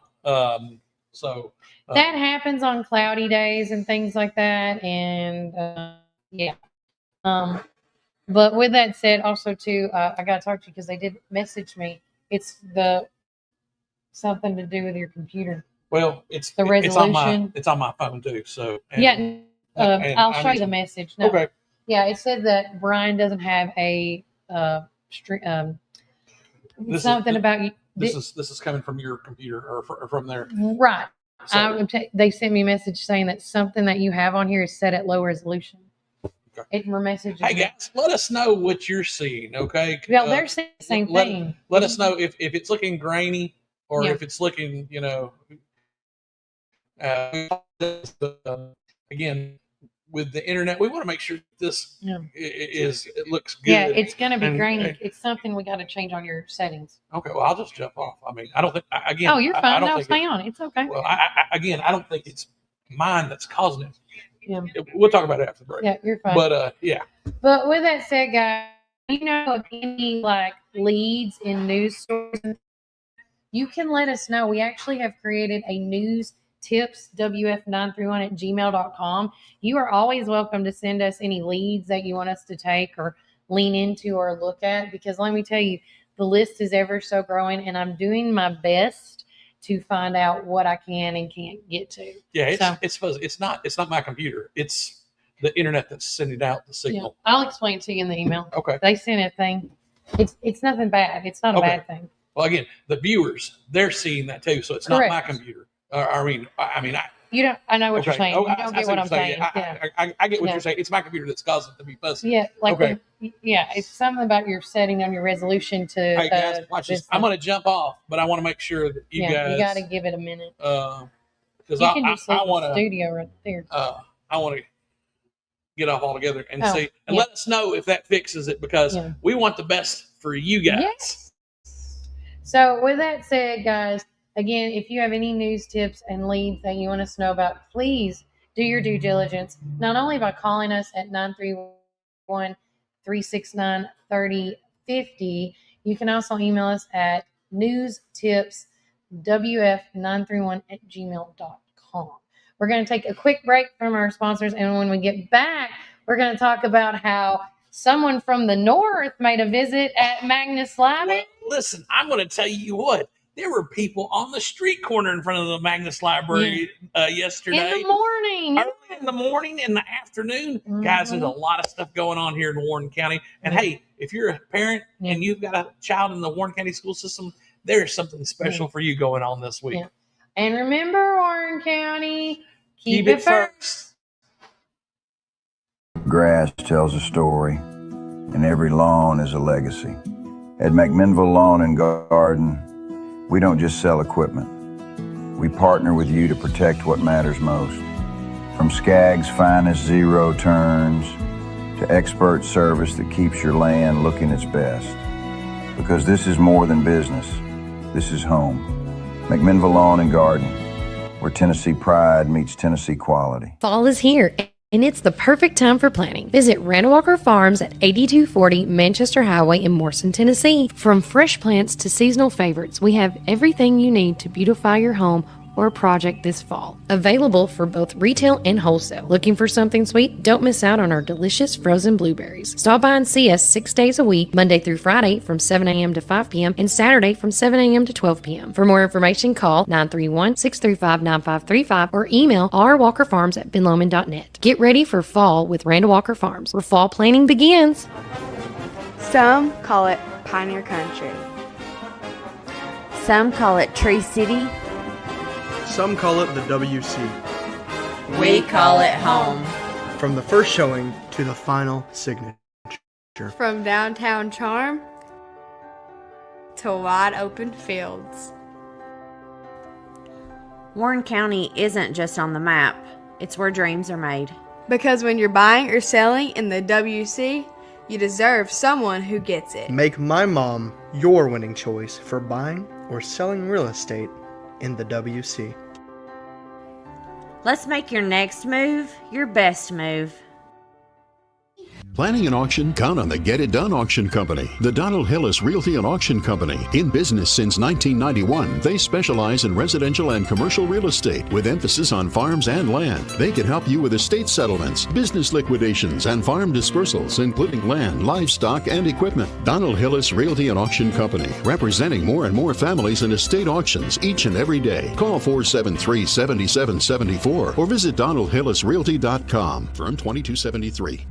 So that happens on cloudy days and things like that. And yeah. But with that said, also too, I got to talk to you because they did message me. It's something to do with your computer. Well, it's the resolution. It's on my phone too. So I'll show you the message. No. Okay. Yeah, it said that Brian doesn't have a something about you. This is coming from your computer or from there. Right. So, they sent me a message saying that something that you have on here is set at low resolution. It messages. Hey guys, let us know what you're seeing. Okay. Yeah, they're saying the same thing. Let us know if it's looking grainy or if it's looking, again, with the internet, we want to make sure this it looks good. Yeah, it's going to be grainy. It's something we got to change on your settings. Okay, well, I'll just jump off. I mean, I don't think again. Oh, you're fine. No, stay on. It's okay. Well, I don't think it's mine that's causing it. Yeah. We'll talk about it after the break. Yeah, you're fine. But yeah. But with that said, guys, of any leads in news stories, you can let us know. We actually have created a news tips wf931@gmail.com. You are always welcome to send us any leads that you want us to take or lean into or look at, because let me tell you, the list is ever so growing, and I'm doing my best to find out what I can and can't get to. Yeah, it's not my computer. It's the internet that's sending out the signal. Yeah, I'll explain it to you in the email. Okay. They sent a thing. It's nothing bad. It's not a bad thing. Well, again, the viewers, they're seeing that too, so it's Correct. Not my computer. You don't. I know what you're saying. You I don't get what I'm saying. I get what you're saying. It's my computer that's causing it to be fuzzy. Yeah, it's something about your setting on your resolution to. Hey guys, watch this. I'm going to jump off, but I want to make sure that you guys. You got to give it a minute. Because I want to studio right there. I want to get off altogether and see, and let us know if that fixes it, because we want the best for you guys. Yes. So with that said, guys. Again, if you have any news tips and leads that you want us to know about, please do your due diligence, not only by calling us at 931-369-3050. You can also email us at newstipswf931@gmail.com. We're going to take a quick break from our sponsors, and when we get back, we're going to talk about how someone from the north made a visit at Magnus Library. Well, listen, I'm going to tell you what. There were people on the street corner in front of the Magnus Library yesterday. In the morning. Early in the morning, in the afternoon. Mm-hmm. Guys, there's a lot of stuff going on here in Warren County. And hey, if you're a parent and you've got a child in the Warren County school system, there's something special for you going on this week. Yeah. And remember, Warren County, keep it first. Grass tells a story, and every lawn is a legacy. At McMinnville Lawn and Garden, we don't just sell equipment. We partner with you to protect what matters most. From Skag's finest zero turns to expert service that keeps your land looking its best. Because this is more than business. This is home. McMinnville Lawn and Garden, where Tennessee pride meets Tennessee quality. Fall is here, and it's the perfect time for planting. Visit Randall Walker Farms at 8240 Manchester Highway in Morrison, Tennessee. From fresh plants to seasonal favorites, we have everything you need to beautify your home or project this fall. Available for both retail and wholesale. Looking for something sweet? Don't miss out on our delicious frozen blueberries. Stop by and see us 6 days a week, Monday through Friday from 7 a.m. to 5 p.m. and Saturday from 7 a.m. to 12 p.m. For more information, call 931-635-9535 or email rwalkerfarms@benlomond.net. Get ready for fall with Randall Walker Farms, where fall planning begins. Some call it Pioneer Country. Some call it Tree City. Some call it the WC. We call it home. From the first showing to the final signature. From downtown charm to wide open fields. Warren County isn't just on the map, it's where dreams are made. Because when you're buying or selling in the WC, you deserve someone who gets it. Make my mom your winning choice for buying or selling real estate in the WC. Let's make your next move your best move. Planning an auction? Count on the Get It Done Auction Company. The Donald Hillis Realty and Auction Company. In business since 1991, they specialize in residential and commercial real estate with emphasis on farms and land. They can help you with estate settlements, business liquidations, and farm dispersals, including land, livestock, and equipment. Donald Hillis Realty and Auction Company, representing more and more families in estate auctions each and every day. Call 473-7774 or visit donaldhillisrealty.com. Firm 2273.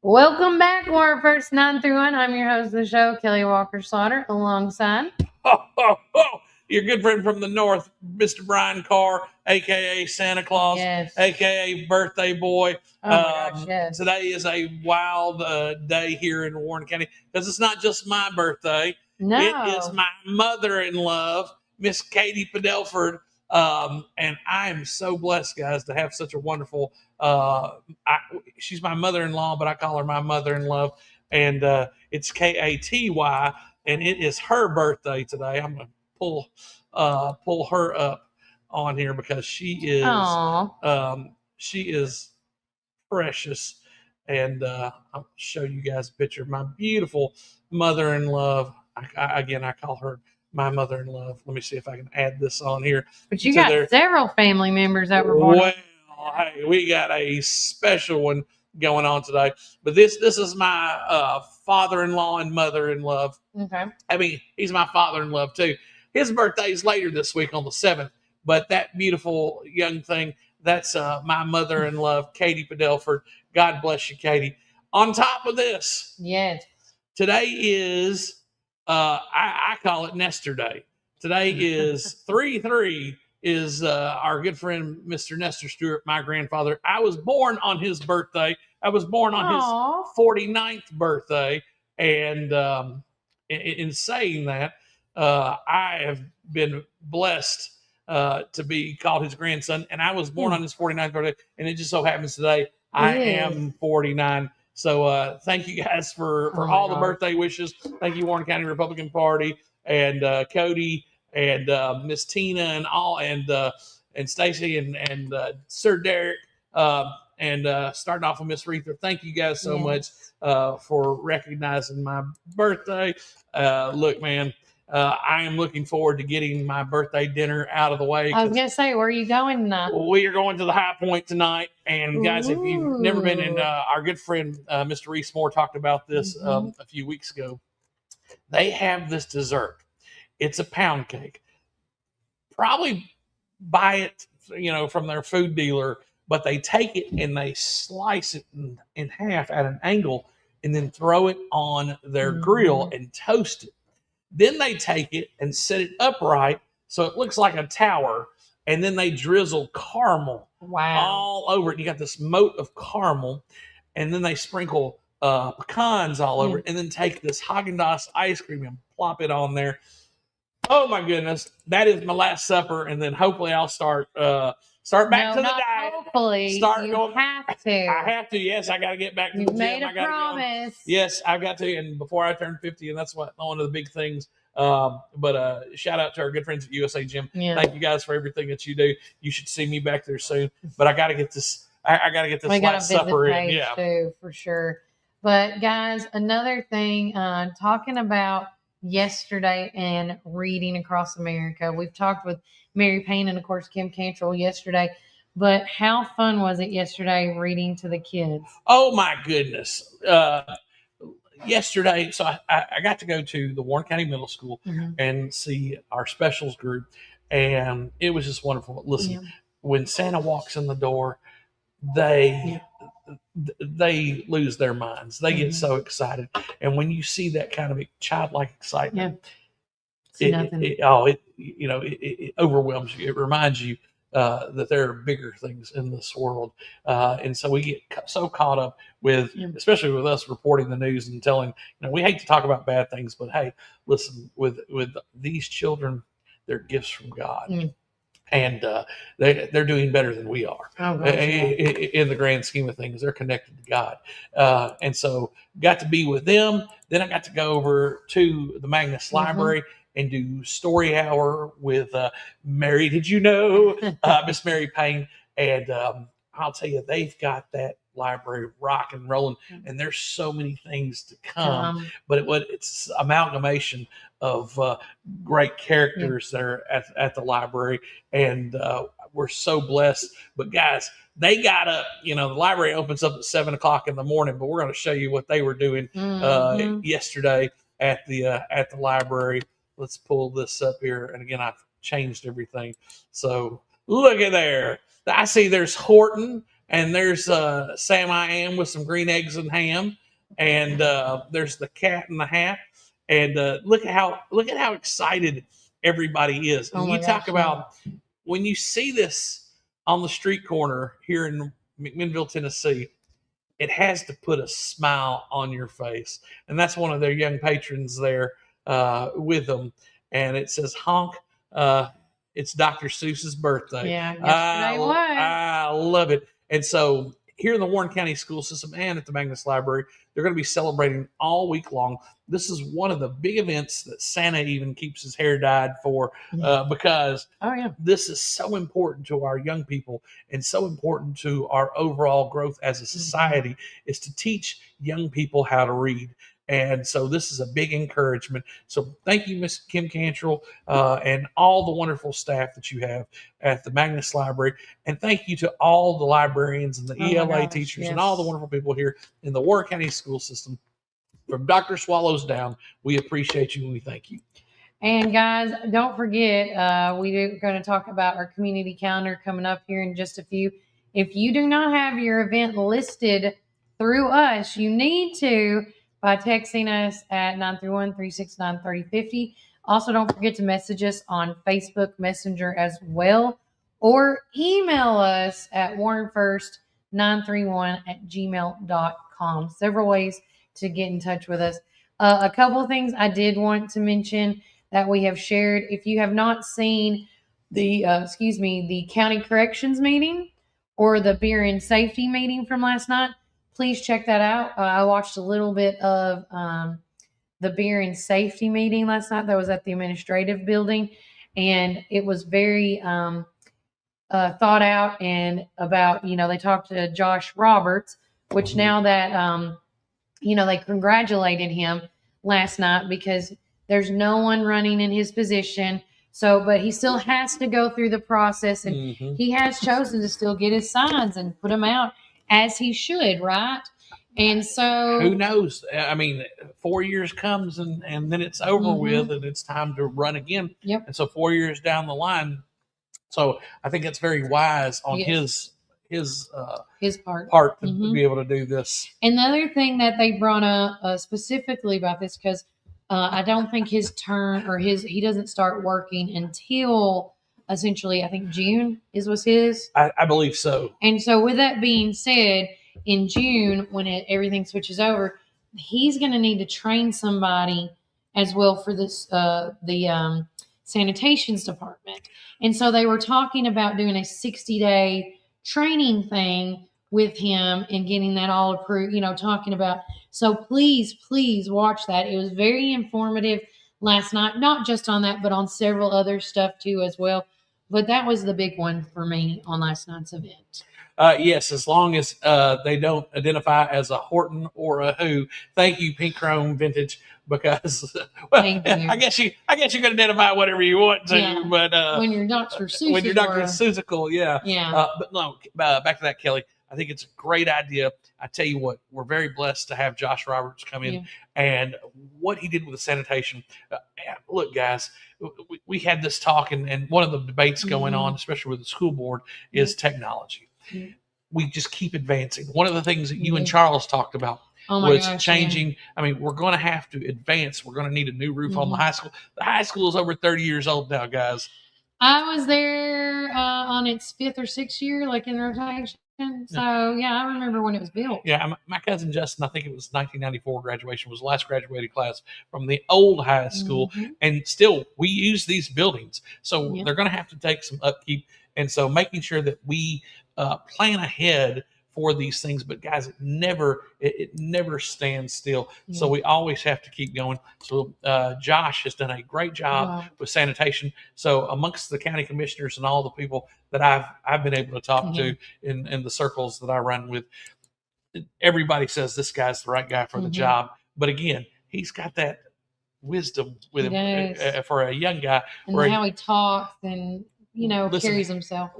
Welcome back, War First 9 through 1. I'm your host of the show, Kelly Walker Slaughter, alongside your good friend from the north, Mr. Brian Carr, aka Santa Claus, aka Birthday Boy. Oh my gosh, yes. Today is a wild day here in Warren County because it's not just my birthday. No. It is my mother-in-law, Miss Katie Padelford. And I am so blessed, guys, to have such a wonderful, she's my mother-in-law, but I call her my mother-in-law, and it's Katy, and it is her birthday today. I'm going to pull her up on here because she is precious. And I'll show you guys a picture of my beautiful mother-in-law. I call her my mother-in-law. Let me see if I can add this on here. But you got several family members that were born. Well, hey, we got a special one going on today. But this is my father-in-law and mother-in-law. Okay. I mean, he's my father-in-law too. His birthday is later this week on the 7th. But that beautiful young thing, that's my mother-in-law, Katie Padelford. God bless you, Katie. On top of this, yes, today is I call it Nestor Day. Today is 3/3 is our good friend Mr. Nestor Stewart, my grandfather. I was born on his birthday. I was born on his 49th birthday, and in saying that, I have been blessed to be called his grandson, and I was born on his 49th birthday, and it just so happens today I am 49. So thank you guys for all the birthday wishes. Thank you, Warren County Republican Party, and Cody, and Miss Tina, and all, and Stacy, and Sir Derek, and starting off with Miss Retha. Thank you guys so much for recognizing my birthday. Look, man, I am looking forward to getting my birthday dinner out of the way. I was going to say, where are you going tonight? We are going to the High Point tonight. And guys, if you've never been in, our good friend, Mr. Reese Moore talked about this a few weeks ago. They have this dessert. It's a pound cake. Probably buy it, from their food dealer, but they take it and they slice it in half at an angle and then throw it on their grill and toast it. Then they take it and set it upright so it looks like a tower, and then they drizzle caramel all over it. You got this moat of caramel, and then they sprinkle pecans all over it, and then take this Haagen-Dazs ice cream and plop it on there. Oh my goodness, that is my last supper, and then hopefully I'll start back to the diet. Hopefully, have to. I have to. Yes, I got to get back to the gym. Made a promise. Yes, I've got to. And before I turn 50, and that's one of the big things. But shout out to our good friends at USA Gym. Yeah. Thank you guys for everything that you do. You should see me back there soon. But I got to get this. I got to get this last supper in. Yeah, too, for sure. But guys, another thing, talking about yesterday and reading across America. We've talked with Mary Payne and, of course, Kim Cantrell yesterday. But how fun was it yesterday reading to the kids? Oh, my goodness. Yesterday, so I got to go to the Warren County Middle School and see our specials group. And it was just wonderful. Listen, when Santa walks in the door, they lose their minds. They get so excited. And when you see that kind of childlike excitement, it overwhelms you. It reminds you that there are bigger things in this world. And so we get so caught up with, especially with us reporting the news and telling, we hate to talk about bad things, but hey, listen, with these children, they're gifts from God. And they're doing better than we are. Oh, gosh, in the grand scheme of things. They're connected to God. And so got to be with them. Then I got to go over to the Magnus Library and do story hour with Mary. Did you know Miss Mary Payne? And I'll tell you, they've got that library rock and rolling, and there's so many things to come. But it's amalgamation of great characters that are at the library, and we're so blessed. But guys, they got up. The library opens up at 7:00 in the morning, but we're going to show you what they were doing yesterday at the library. Let's pull this up here, and again, I've changed everything. So look at there. I see there's Horton, and there's Sam I Am with some green eggs and ham, and there's the Cat in the Hat, and look at how excited everybody is. And you talk about when you see this on the street corner here in McMinnville, Tennessee, it has to put a smile on your face, and that's one of their young patrons there with them, and it says honk. It's Dr. Seuss's birthday. Yeah, yesterday was. I love it. And so here in the Warren County School System and at the Magnus Library, they're going to be celebrating all week long. This is one of the big events that Santa even keeps his hair dyed for because this is so important to our young people and so important to our overall growth as a society is to teach young people how to read. And so this is a big encouragement. So thank you, Miss Kim Cantrell, and all the wonderful staff that you have at the Magnus Library. And thank you to all the librarians and the ELA teachers and all the wonderful people here in the Warren County School System. From Dr. Swallows down, we appreciate you and we thank you. And guys, don't forget, we're going to talk about our community calendar coming up here in just a few. If you do not have your event listed through us, you need to by texting us at 931-369-3050. Also, don't forget to message us on Facebook Messenger as well, or email us at warrenfirst931@gmail.com. Several ways to get in touch with us. A couple of things I did want to mention that we have shared. If you have not seen the county corrections meeting or the beer and safety meeting from last night, please check that out. I watched a little bit of the beer and safety meeting last night that was at the administrative building, and it was very thought out and about, they talked to Josh Roberts, which now that, they congratulated him last night because there's no one running in his position. So, but he still has to go through the process, and he has chosen to still get his signs and put them out as he should, right? And so who knows? I mean, 4 years comes and then it's over with and it's time to run again. Yep. And so 4 years down the line. So I think it's very wise on his part to be able to do this. And the other thing that they brought up specifically about this, because I don't think his turn or he doesn't start working until essentially, I think June was his. I believe so. And so with that being said, in June, when everything switches over, he's going to need to train somebody as well for this, the sanitations department. And so they were talking about doing a 60-day training thing with him and getting that all approved, talking about. So please watch that. It was very informative last night, not just on that, but on several other stuff too as well. But that was the big one for me on last night's event. Yes, as long as they don't identify as a Horton or a Who. Thank you, Pink Chrome Vintage, because I guess you can identify whatever you want to, but when you're Dr. Seussical, but no, back to that, Kelly. I think it's a great idea. I tell you what, we're very blessed to have Josh Roberts come in and what he did with the sanitation. Look, guys, we had this talk and one of the debates going on, especially with the school board, is technology. We just keep advancing. One of the things that you and Charles talked about was changing. I mean, we're going to have to advance. We're going to need a new roof on the high school. The high school is over 30 years old now, guys. I was there on its 5th or 6th year, like in rotation. So yeah, I remember when it was built. Yeah, my cousin Justin, I think it was 1994 graduation, was the last graduated class from the old high school. And still, we use these buildings. So they're going to have to take some upkeep. And so making sure that we plan ahead for these things. But guys, it never stands still. So we always have to keep going. So Josh has done a great job with sanitation. So amongst the county commissioners and all the people that I've been able to talk to in the circles that I run with, everybody says this guy's the right guy for the job. But again, he's got that wisdom with him for a young guy. And how he talks and carries himself.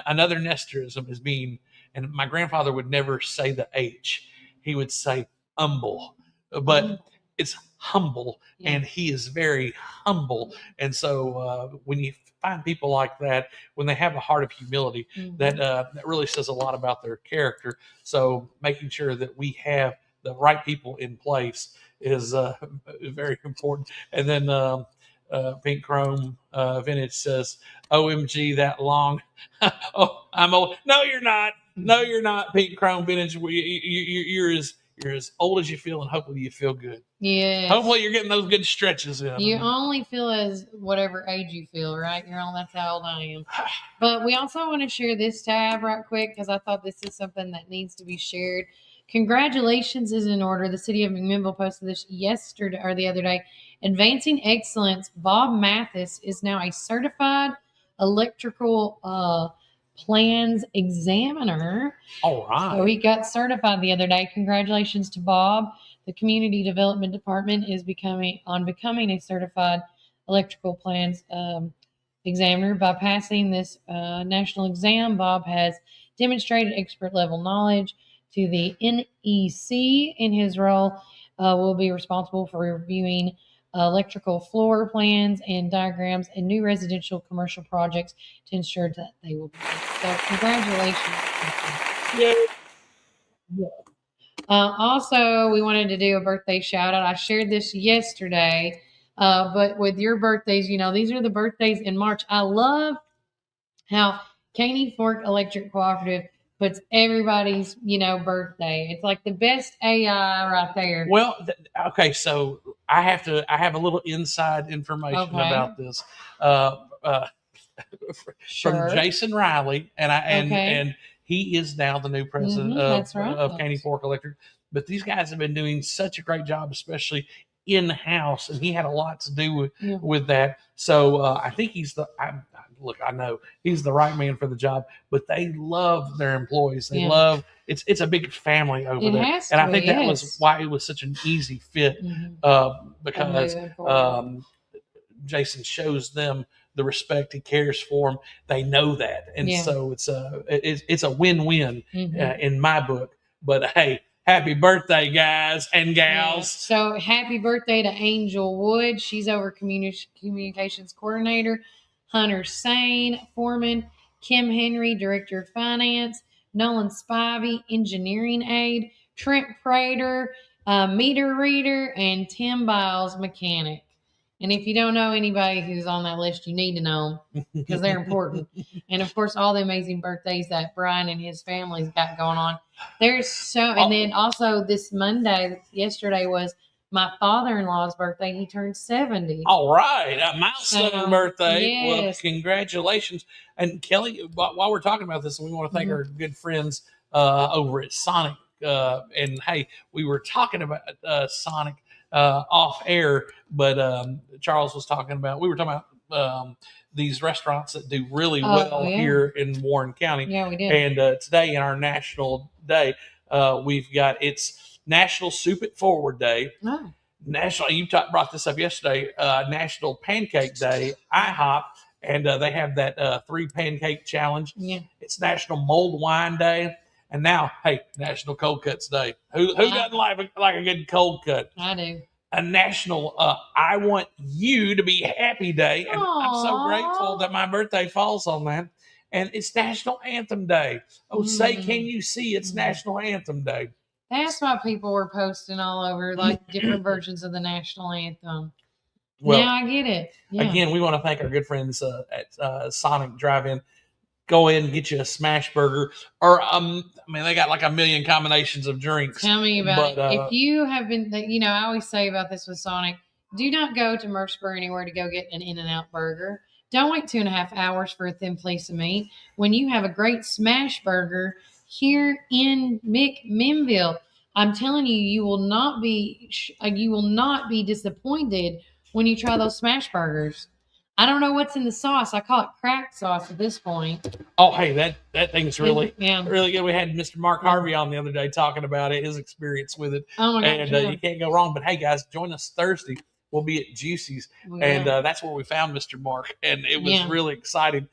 Another Nestorism is being, and my grandfather would never say the H. He would say humble, but it's humble, and he is very humble. And so when you find people like that, when they have a heart of humility, that really says a lot about their character. So making sure that we have the right people in place is very important. And then Pink Chrome Vintage says, OMG, that long. Oh, I'm old. No, you're not. No, you're not, Pink Chrome Vintage. You're as old as you feel, and hopefully you feel good. Yeah. Hopefully you're getting those good stretches in. You only feel as whatever age you feel, right? That's how old I am. But we also want to share this tab right quick because I thought this is something that needs to be shared. Congratulations is in order. The city of McMinnville posted this yesterday or the other day. Advancing Excellence, Bob Mathis is now a certified electrical plans examiner. All right. So he got certified the other day. Congratulations to Bob. The Community Development Department is becoming a certified electrical plans examiner. By passing this national exam, Bob has demonstrated expert level knowledge to the NEC. In his role, will be responsible for reviewing electrical floor plans and diagrams and new residential commercial projects to ensure that they will be. So congratulations. Yeah. Also, we wanted to do a birthday shout out. I shared this yesterday, but with your birthdays, these are the birthdays in March. I love how Caney Fork Electric Cooperative puts everybody's, birthday. It's like the best AI right there. Well, okay, so I have a little inside information about this from Jason Riley, and he is now the new president of Caney Fork Electric. But these guys have been doing such a great job, especially in-house, and he had a lot to do with that. So I think I know he's the right man for the job, but they love their employees. They love it's a big family over there. And I think that was why it was such an easy fit, because Jason shows them the respect. He cares for them. They know that. And so it's a win-win in my book. But hey, happy birthday, guys and gals. So happy birthday to Angel Wood. She's our communications coordinator. Hunter Sane, foreman. Kim Henry, director of finance. Nolan Spivey, engineering aide. Trent Prater, meter reader. And Tim Biles, mechanic. And if you don't know anybody who's on that list, you need to know them because they're important. And of course, all the amazing birthdays that Brian and his family's got going on. And then also this Monday, yesterday was my father-in-law's birthday. He turned 70. All right. A milestone birthday. Yes. Well, congratulations. And Kelly, while we're talking about this, we want to thank our good friends over at Sonic. And hey, we were talking about Sonic off air, but Charles was talking about, we were talking about these restaurants that do really well here in Warren County. Yeah, we did. And today in our national day, we've got, it's National Soup It Forward Day. Oh. National, you brought this up yesterday, National Pancake Day, IHOP, and they have that 3 pancake challenge. Yeah. It's National Mulled Wine Day. And now, hey, National Cold Cuts Day. Who doesn't like a good cold cut? I do. A national I Want You to Be Happy Day. And I'm so grateful that my birthday falls on that. And it's National Anthem Day. Oh, say, can you see it's National Anthem Day? That's why people were posting all over, like different versions of the national anthem. Well, now I get it. Yeah. Again, we want to thank our good friends at Sonic Drive-In. Go in and get you a smash burger, or I mean, they got like a million combinations of drinks. Tell me about it. If you have been, I always say about this with Sonic, do not go to Murfreesboro anywhere to go get an In-N-Out burger. Don't wait 2.5 hours for a thin piece of meat when you have a great smash burger here in McMinnville. I'm telling you, you will not be disappointed when you try those smash burgers. I don't know what's in the sauce. I call it crack sauce at this point. Oh, hey, that thing's really Yeah. really good. We had Mr. Mark Harvey on the other day talking about it, his experience with it. Oh my gosh, and yeah. you can't go wrong. But hey, guys, join us Thursday. We'll be at Juicy's, Oh, and yeah. that's where we found Mr. Mark, and it was Yeah. really exciting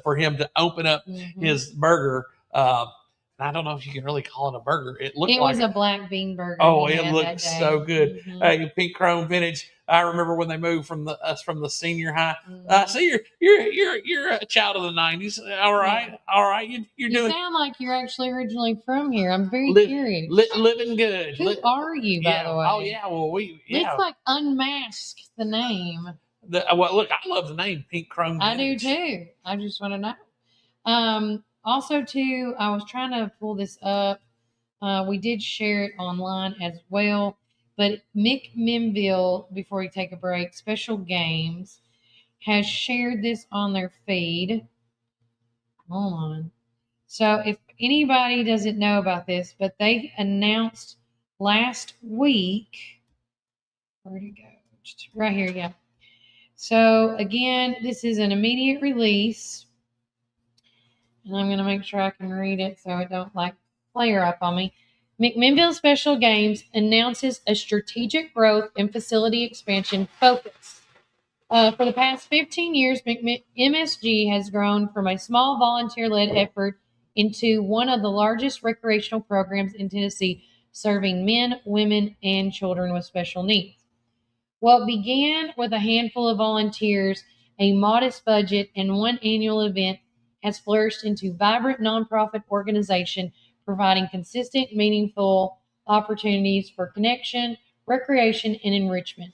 for him to open up his burger. I don't know if you can really call it a burger. It looked like was a black bean burger. Oh, he it had looked that day. so good. Pink Chrome Vintage. I remember when they moved from the senior high. See, you're a child of the '90s. All right, all right. You're You doing sound like you're actually originally from here. I'm very curious. living good. Who are you, by the way? Oh yeah. Well, Let's like unmask the name. Well, look, I love the name Pink Chrome Vintage. I do too. I just want to know. Also, too, I was trying to pull this up. We did share it online as well. But McMinnville, before we take a break, Special Games has shared this on their feed. Hold on. So if anybody doesn't know about this, but they announced last week, where'd it go? Right here, yeah. So again, this is an immediate release. And I'm going to make sure I can read it so it don't like flare up on me. McMinnville Special Games announces a strategic growth and facility expansion focus. For the past 15 years, MSG has grown from a small volunteer-led effort into one of the largest recreational programs in Tennessee, serving men, women, and children with special needs. What began with a handful of volunteers, a modest budget, and one annual event has flourished into a vibrant nonprofit organization providing consistent, meaningful opportunities for connection, recreation, and enrichment.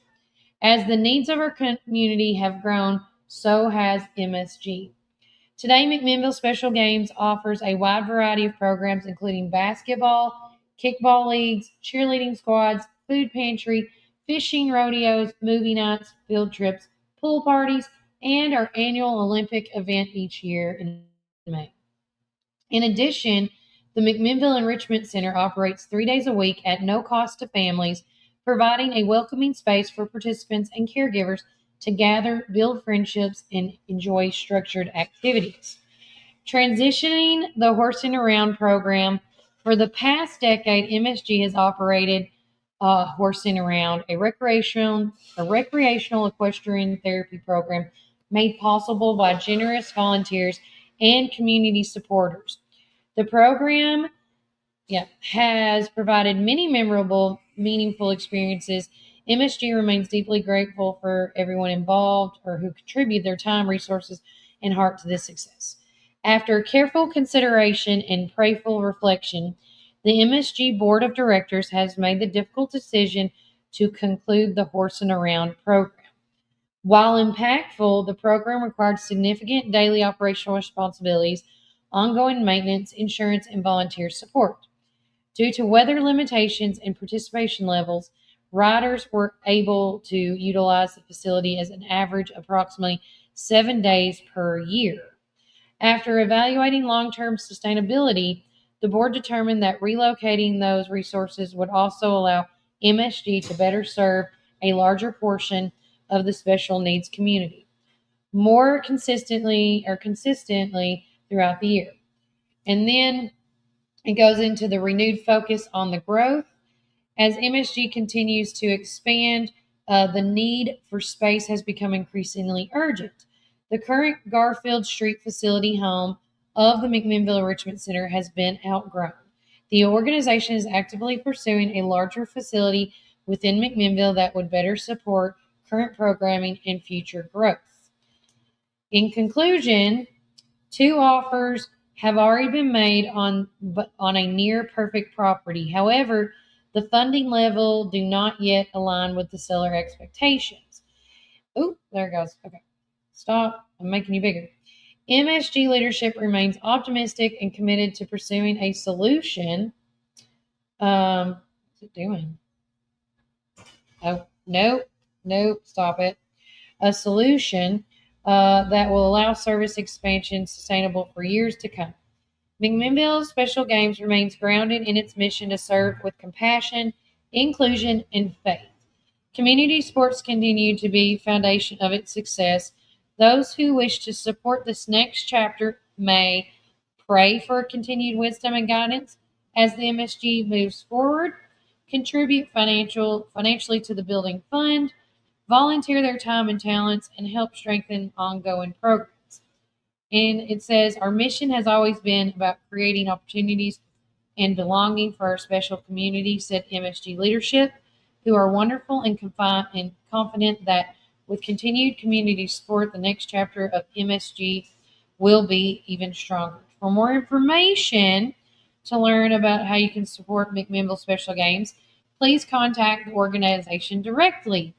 As the needs of our community have grown, so has MSG. Today, McMinnville Special Games offers a wide variety of programs, including basketball, kickball leagues, cheerleading squads, food pantry, fishing rodeos, movie nights, field trips, pool parties, and our annual Olympic event each year in May. In addition, the McMinnville Enrichment Center operates 3 days a week at no cost to families, providing a welcoming space for participants and caregivers to gather, build friendships, and enjoy structured activities. Transitioning the Horsing Around program, for the past decade, MSG has operated Horsing Around, a recreational equestrian therapy program made possible by generous volunteers and community supporters. The program has provided many memorable, meaningful experiences. MSG remains deeply grateful for everyone involved or who contribute their time, resources, and heart to this success. After careful consideration and prayerful reflection, the MSG Board of Directors has made the difficult decision to conclude the Horsing Around program. While impactful, the program required significant daily operational responsibilities, ongoing maintenance, insurance, and volunteer support. Due to weather limitations and participation levels, riders were able to utilize the facility as an average approximately 7 days per year. After evaluating long-term sustainability, the board determined that relocating those resources would also allow MSG to better serve a larger portion of the special needs community more consistently throughout the year. And then it goes into the renewed focus on the growth. As MSG continues to expand, the need for space has become increasingly urgent. The current Garfield Street facility home of the McMinnville Enrichment Center has been outgrown. The organization is actively pursuing a larger facility within McMinnville that would better support current programming and future growth. In conclusion, 2 offers have already been made on a near perfect property. However, the funding level do not yet align with the seller expectations. Oh, there it goes. Okay. Stop. I'm making you bigger. MSG leadership remains optimistic and committed to pursuing a solution. What's it doing? Oh, nope, stop it. A solution that will allow service expansion sustainable for years to come. McMinnville Special Games remains grounded in its mission to serve with compassion, inclusion, and faith. Community sports continue to be the foundation of its success. Those who wish to support this next chapter may pray for continued wisdom and guidance as the MSG moves forward, contribute financially to the building fund, volunteer their time and talents, and help strengthen ongoing programs. And it says, our mission has always been about creating opportunities and belonging for our special community, said MSG leadership, who are wonderful and confident that with continued community support, the next chapter of MSG will be even stronger. For more information to learn about how you can support McMinnville Special Games, please contact the organization directly.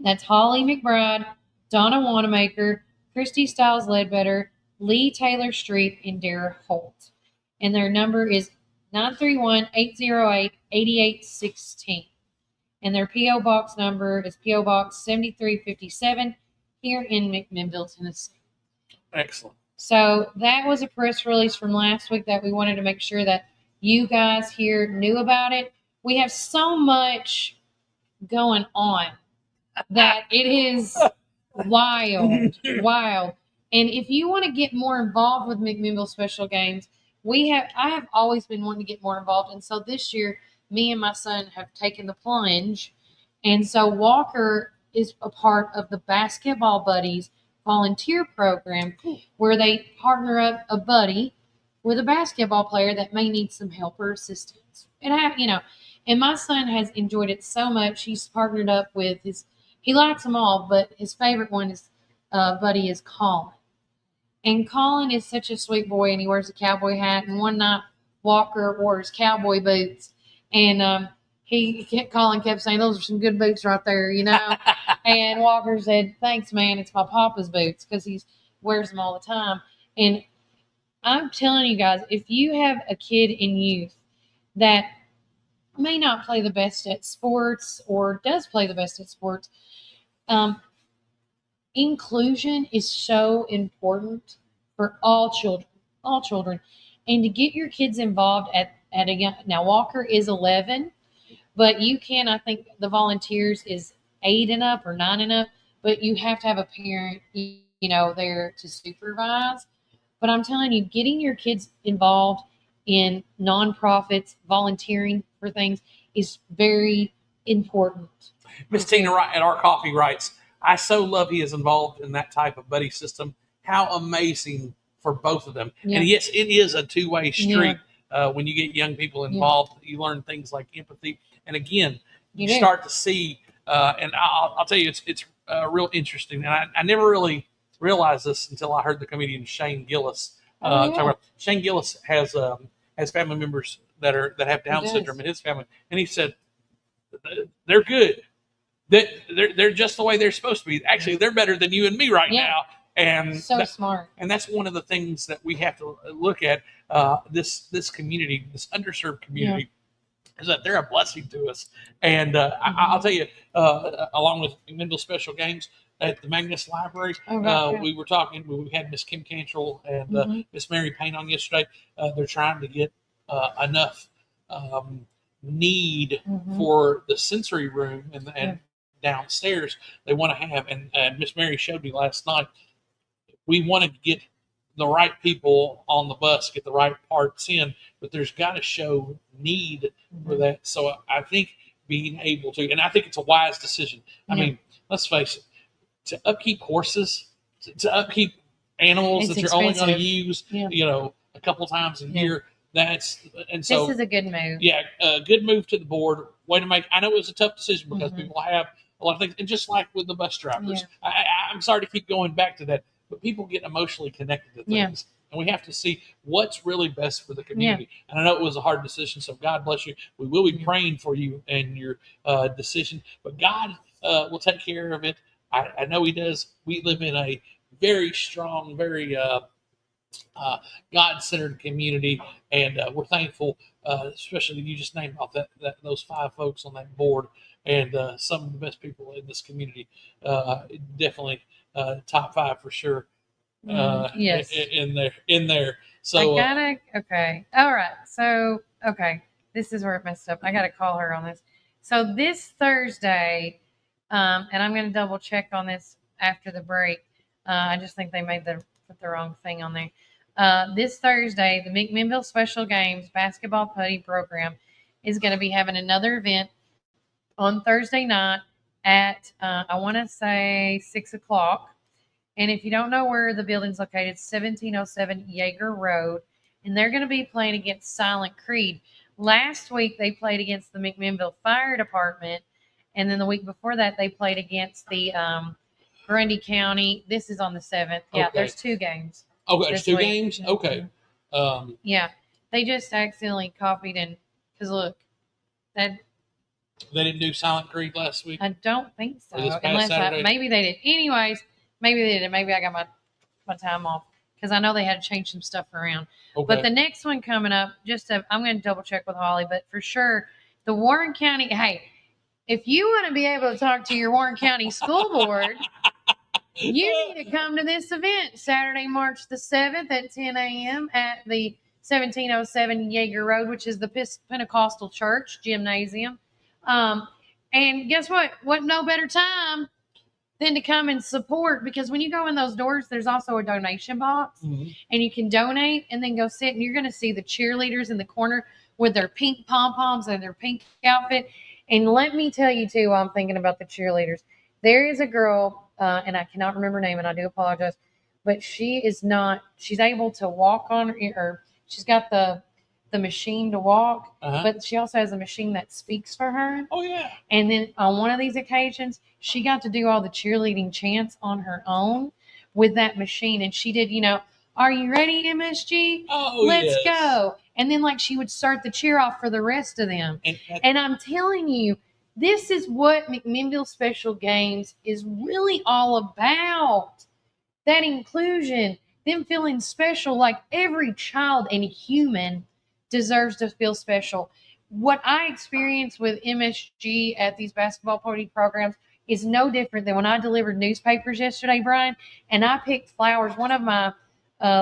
That's Holly McBride, Donna Wanamaker, Christy Stiles Ledbetter, Lee Taylor Street, and Dara Holt. And their number is 931-808-8816. And their P.O. Box number is P.O. Box 7357 here in McMinnville, Tennessee. Excellent. So that was a press release from last week that we wanted to make sure that you guys here knew about it. We have so much going on that it is wild. And if you want to get more involved with McMinnville Special Games, I have always been wanting to get more involved. And so this year, me and my son have taken the plunge. And so Walker is a part of the Basketball Buddies volunteer program where they partner up a buddy with a basketball player that may need some help or assistance. And my son has enjoyed it so much. He's partnered up with he likes them all, but his favorite buddy is Colin. And Colin is such a sweet boy, and he wears a cowboy hat. And one night, Walker wore his cowboy boots, and Colin kept saying, "Those are some good boots right there," And Walker said, "Thanks, man. It's my papa's boots," because he wears them all the time. And I'm telling you guys, if you have a kid in youth that may not play the best at sports or does play the best at sports, inclusion is so important for all children, and to get your kids involved at a young. Now Walker is 11, but you can, I think the volunteers is 8 and up or 9 and up, but you have to have a parent, there to supervise. But I'm telling you, getting your kids involved in nonprofits, volunteering for things is very important. Miss Tina at Our Coffee writes, I so love he is involved in that type of buddy system. How amazing for both of them. Yeah. And yes, it is a two-way street. Yeah. When you get young people involved, you learn things like empathy. And again, you start to see, and I'll tell you, it's real interesting. And I never really realized this until I heard the comedian Shane Gillis talk about. Shane Gillis has family members that have Down syndrome in his family, and he said they're good. They're just the way they're supposed to be. Actually, they're better than you and me right now. And so smart. And that's one of the things that we have to look at. This community, this underserved community, is that they're a blessing to us. And I'll tell you, along with McMinnville Special Games at the Magnus Library, we were talking. We had Miss Kim Cantrell and Miss Mary Payne on yesterday. They're trying to get enough need for the sensory room and downstairs they want to have. And Miss Mary showed me last night. We want to get the right people on the bus, get the right parts in, but there's got to show need for that. So I think being able to, and I think it's a wise decision. I mean, let's face it, to upkeep horses, to upkeep animals that you're only going to use, a couple times a year. This is a good move. Yeah, a good move to the board. Way to make. I know it was a tough decision because people have a lot of things, and just like with the bus drivers, I'm sorry to keep going back to that, but people get emotionally connected to things, and we have to see what's really best for the community. And I know it was a hard decision, so God bless you. We will be praying for you and your decision, but God will take care of it. I know he does. We live in a very strong, very God-centered community, and we're thankful, especially you just named off those 5 folks on that board, and some of the best people in this community. Definitely top 5 for sure. Yes, in there. So okay. All right. So okay, this is where it messed up. I gotta call her on this. So this Thursday, and I'm gonna double check on this after the break. I just think they put the wrong thing on there. This Thursday, the McMinnville Special Games basketball putty program is going to be having another event on Thursday night at I want to say 6:00. And if you don't know where the building's located, it's 1707 Yeager Road, and they're going to be playing against Silent Creed. Last week they played against the McMinnville Fire Department, and then the week before that they played against the Grundy County. This is on the 7th. Yeah, Okay. There's 2 games. Oh, there's 2 games? Okay. Yeah, they just accidentally copied and because look, that They didn't do Silent Creed last week? I don't think so. Or this past Unless Saturday? maybe they did. Anyways, maybe they did. Maybe I got my time off because I know they had to change some stuff around. Okay. But the next one coming up, I'm going to double check with Holly, but for sure, the Warren County. Hey, if you want to be able to talk to your Warren County School Board, you need to come to this event Saturday, March the 7th at 10 a.m. at the 1707 Yeager Road, which is the Pentecostal Church Gymnasium. And guess what? What no better time than to come and support, because when you go in those doors, there's also a donation box, and you can donate and then go sit, and you're going to see the cheerleaders in the corner with their pink pom-poms and their pink outfit. And let me tell you too, while I'm thinking about the cheerleaders, there is a girl, and I cannot remember her name, and I do apologize, but she's able to walk on, or she's got the machine to walk, but she also has a machine that speaks for her. Oh, yeah. And then on one of these occasions, she got to do all the cheerleading chants on her own with that machine. And she did, are you ready, MSG? Oh, Let's yes. go. And then she would start the cheer off for the rest of them. And I'm telling you, this is what McMinnville Special Games is really all about. That inclusion, them feeling special, like every child and human deserves to feel special. What I experience with MSG at these basketball pony programs is no different than when I delivered newspapers yesterday, Brian, and I picked flowers. One of my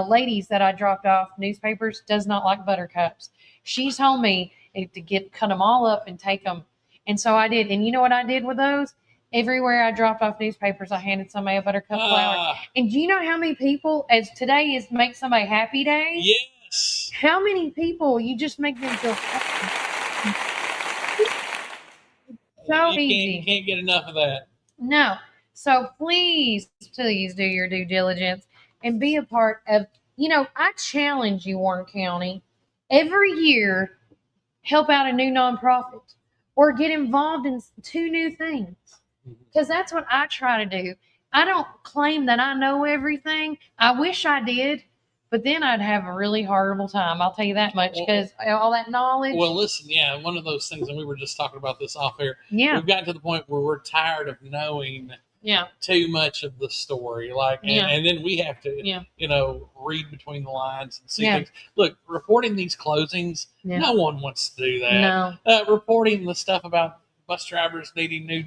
ladies that I dropped off newspapers does not like buttercups. She told me to cut them all up and take them. And so I did. And you know what I did with those? Everywhere I dropped off newspapers, I handed somebody a buttercup flower. And do you know how many people, as today is Make Somebody Happy Day? Yes. How many people you just make them feel happy? So easy. You can't get enough of that. No. So please do your due diligence and be a part of, I challenge you, Warren County, every year, help out a new nonprofit or get involved in 2 new things. Because that's what I try to do. I don't claim that I know everything. I wish I did, but then I'd have a really horrible time. I'll tell you that much, because all that knowledge. Well, listen, one of those things, and we were just talking about this off air. Yeah. We've gotten to the point where we're tired of knowing too much of the story. And then we have to, read between the lines and see things. Look, reporting these closings, no one wants to do that. No. Reporting the stuff about bus drivers needing new,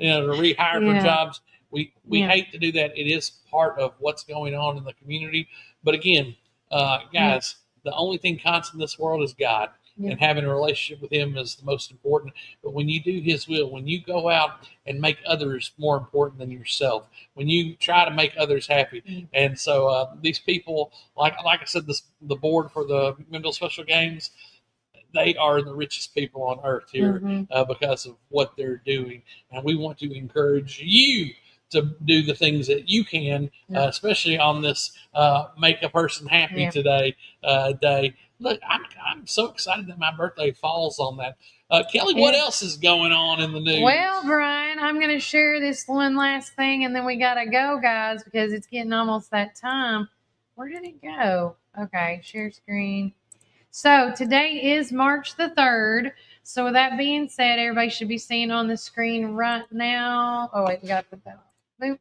to rehire for jobs. We hate to do that. It is part of what's going on in the community. But again, guys, the only thing constant in this world is God. And having a relationship with Him is the most important. But when you do His will, when you go out and make others more important than yourself, when you try to make others happy, and so these people, like I said, the board for the McMinnville Special Games, they are the richest people on earth here because of what they're doing, and we want to encourage you to do the things that you can, especially on this make a person happy today day. Look, I'm so excited that my birthday falls on that. Kelly, what else is going on in the news? Well, Brian, I'm going to share this one last thing, and then we got to go, guys, because it's getting almost that time. Where did it go? Okay, share screen. So today is March the 3rd. So with that being said, everybody should be seeing on the screen right now. Oh, wait, we got to put that off. Boop.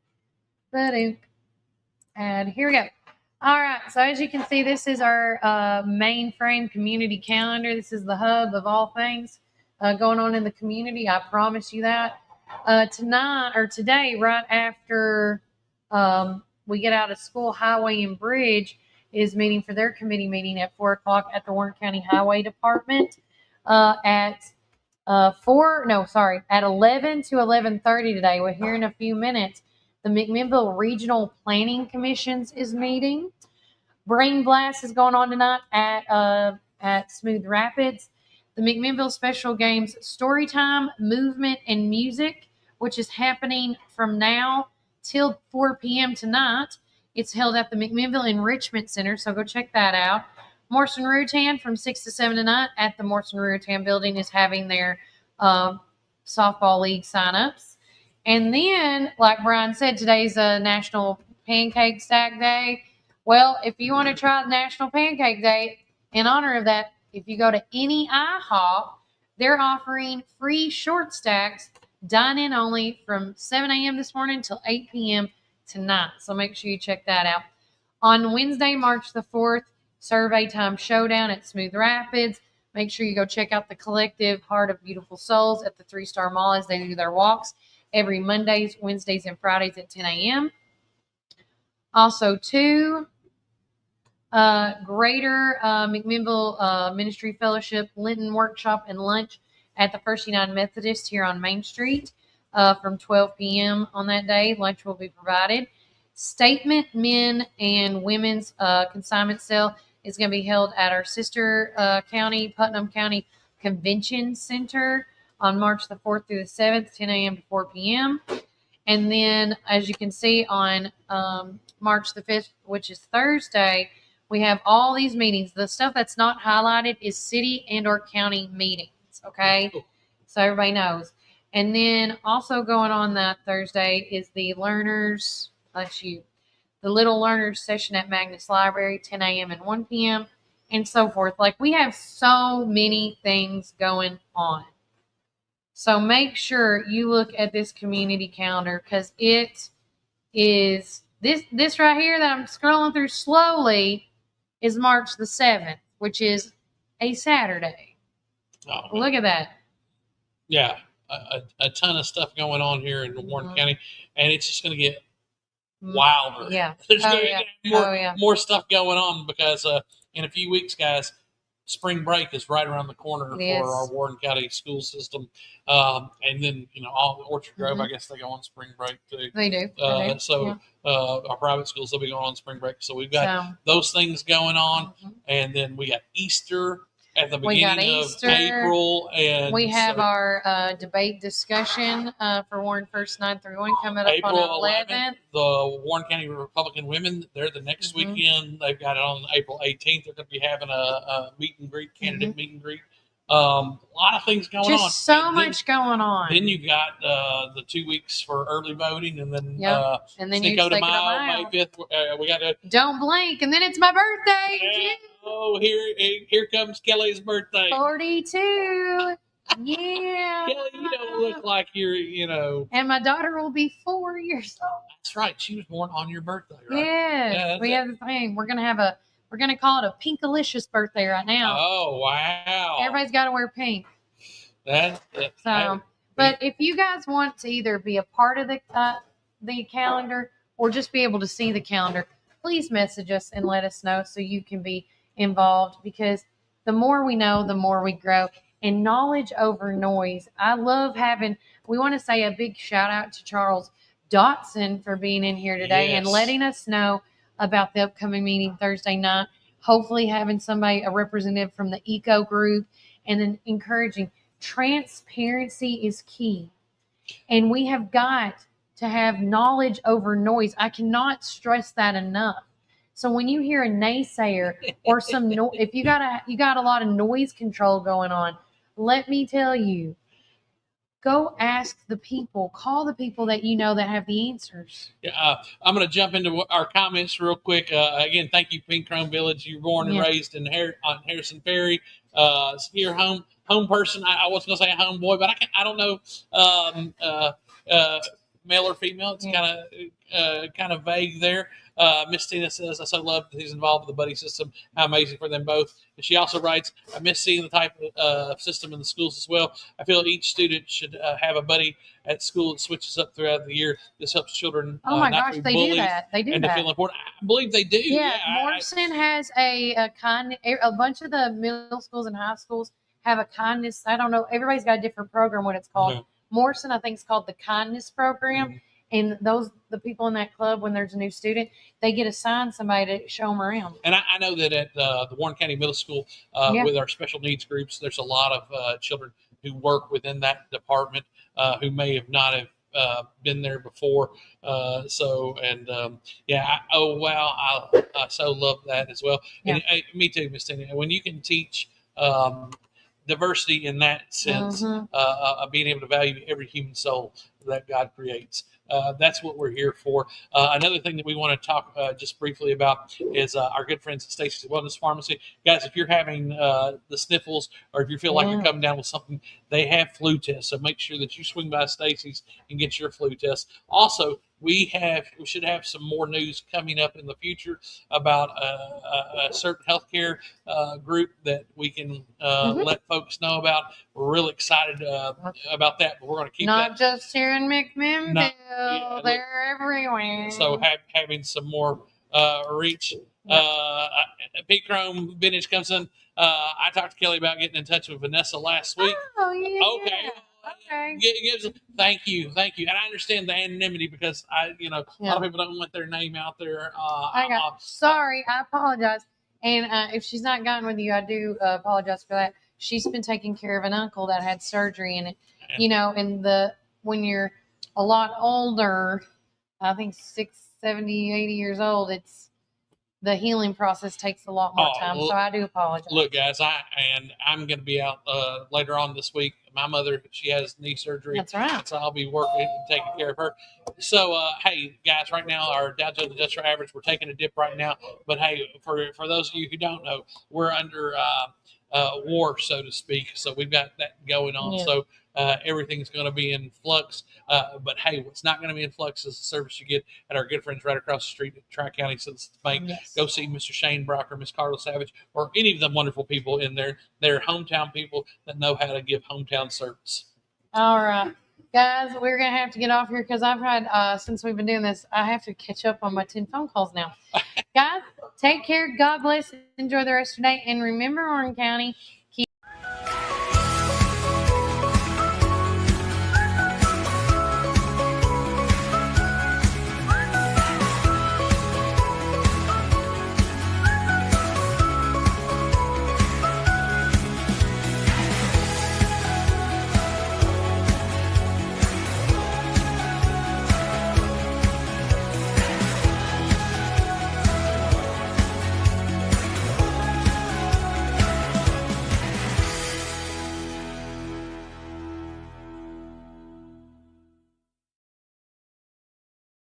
Ba-doop. And here we go. All right. So as you can see, this is our mainframe community calendar. This is the hub of all things going on in the community. I promise you that. Tonight or today, right after we get out of school, Highway and Bridge is meeting for their committee meeting at 4 o'clock at the Warren County Highway Department at 11 to 11:30 today. We're here in a few minutes. The McMinnville Regional Planning Commissions is meeting. Brain Blast is going on tonight at Smooth Rapids. The McMinnville Special Games Storytime, Movement, and Music, which is happening from now till 4 p.m. tonight. It's held at the McMinnville Enrichment Center, so go check that out. Morrison Rutan from 6 to 7 tonight at the Morrison Rutan building is having their softball league signups. And then, like Brian said, today's National Pancake Stack Day. Well, if you want to try the National Pancake Day, in honor of that, if you go to any IHOP, they're offering free short stacks, dine-in only, from 7 a.m. this morning till 8 p.m. tonight. So make sure you check that out. On Wednesday, March the 4th, Survey Time Showdown at Smooth Rapids. Make sure you go check out the collective Heart of Beautiful Souls at the 3-Star Mall as they do their walks every Mondays, Wednesdays, and Fridays at 10 a.m. Also, too, Greater McMinnville Ministry Fellowship Lenten Workshop and Lunch at the First United Methodist here on Main Street from 12 p.m. on that day. Lunch will be provided. Statement Men and Women's Consignment Sale is going to be held at our sister county, Putnam County Convention Center on March the 4th through the 7th, 10 a.m. to 4 p.m. And then, as you can see, on March the 5th, which is Thursday, we have all these meetings. The stuff that's not highlighted is city and or county meetings, okay? So everybody knows. And then also going on that Thursday is the Learners, the Little Learners session at Magnus Library, 10 a.m. and 1 p.m., and so forth. Like, we have so many things going on. So make sure you look at this community calendar, because it is this right here that I'm scrolling through slowly is March the 7th, which is a Saturday. Oh, look at that. Yeah, a ton of stuff going on here in Warren County, and it's just going to get wilder. Yeah. There's going to be more stuff going on because in a few weeks, guys, spring break is right around the corner for our Warren County school system. And then, all the Orchard Grove, I guess they go on spring break too. They do. Our private schools, they'll be going on spring break. So we've got those things going on. And then we got Easter at the beginning of April. And we have our debate discussion for Warren First 931 coming up April on 11th. The Warren County Republican Women, they're the next weekend. They've got it on April 18th. They're going to be having a meet and greet, candidate meet and greet. A lot of things going on. Just so much going on. Then you got the 2 weeks for early voting, and then and then Cinco de Mayo, May 5th. We got to don't blink, and then it's my birthday. Oh, here comes Kelly's birthday. 42. Yeah. Kelly, you don't look like you're, And my daughter will be 4 years old. That's right. She was born on your birthday, right? Yeah. We have the thing. We're gonna call it a Pinkalicious birthday right now. Oh, wow. Everybody's got to wear pink. But if you guys want to either be a part of the calendar or just be able to see the calendar, please message us and let us know so you can be involved, because the more we know, the more we grow. And knowledge over noise. I love we want to say a big shout out to Charles Dotson for being in here today and letting us know about the upcoming meeting Thursday night. Hopefully having a representative from the eco group, and then encouraging. Transparency is key. And we have got to have knowledge over noise. I cannot stress that enough. So when you hear a naysayer or if you got a lot of noise control going on, let me tell you, go ask the people, call the people that you know that have the answers. Yeah, I'm going to jump into our comments real quick. Again, thank you, Pink Chrome Village. You're born and raised on Harrison Ferry. You're home person. I was going to say a homeboy, but I don't know. male or female. It's kind of vague there. Miss Tina says, I so love that he's involved with the buddy system. How amazing for them both. And she also writes, I miss seeing the type of system in the schools as well. I feel each student should have a buddy at school that switches up throughout the year. This helps children Oh my not gosh, to be they bullied do that. They do and that. to feel important. I believe they do. Yeah, Morrison has a bunch of the middle schools and high schools have a kindness. I don't know. Everybody's got a different program. What it's called. Yeah. Morrison, I think, is called the kindness program. And the people in that club, when there's a new student, they get assigned somebody to show them around. And I know that at the Warren County Middle School, with our special needs groups, there's a lot of children who work within that department who may have not have been there before. I so love that as well. Yeah. And me too, Miss Tina. When you can teach diversity in that sense, of being able to value every human soul that God creates. That's what we're here for. Another thing that we want to talk just briefly about is our good friends at Stacy's Wellness Pharmacy. Guys, if you're having the sniffles or if you feel like you're coming down with something, they have flu tests. So make sure that you swing by Stacy's and get your flu test. Also, we should have some more news coming up in the future about a certain healthcare group that we can let folks know about. We're really excited about that, but we're going to keep Not that. just here in McMinnville. They're everywhere. So having some more reach. Pete Chrome Vintage comes in. I talked to Kelly about getting in touch with Vanessa last week. Oh, yeah. Okay. Thank you. And I understand the anonymity because a lot of people don't want their name out there. Sorry, I apologize. And if she's not gotten with you, I do apologize for that. She's been taking care of an uncle that had surgery, and when you're a lot older, I think 70, 80 years old, the healing process takes a lot more time. So I do apologize. Look, guys, I'm going to be out later on this week. My mother, she has knee surgery. That's right. So I'll be working and taking care of her. So, hey, guys, right now, our Dow Jones Industrial Average, we're taking a dip right now. But, hey, for those of you who don't know, we're under war, so to speak. So we've got that going on. Yeah. So everything's going to be in flux. But, hey, what's not going to be in flux is the service you get at our good friends right across the street at Tri-County Citizens Bank. Yes. Go see Mr. Shane Brocker, Miss Carla Savage, or any of the wonderful people in there. They're hometown people that know how to give hometown service. All right. Guys, we're going to have to get off here because I've had, since we've been doing this, I have to catch up on my 10 phone calls now. Guys, take care. God bless. Enjoy the rest of your day. And remember, Warren County,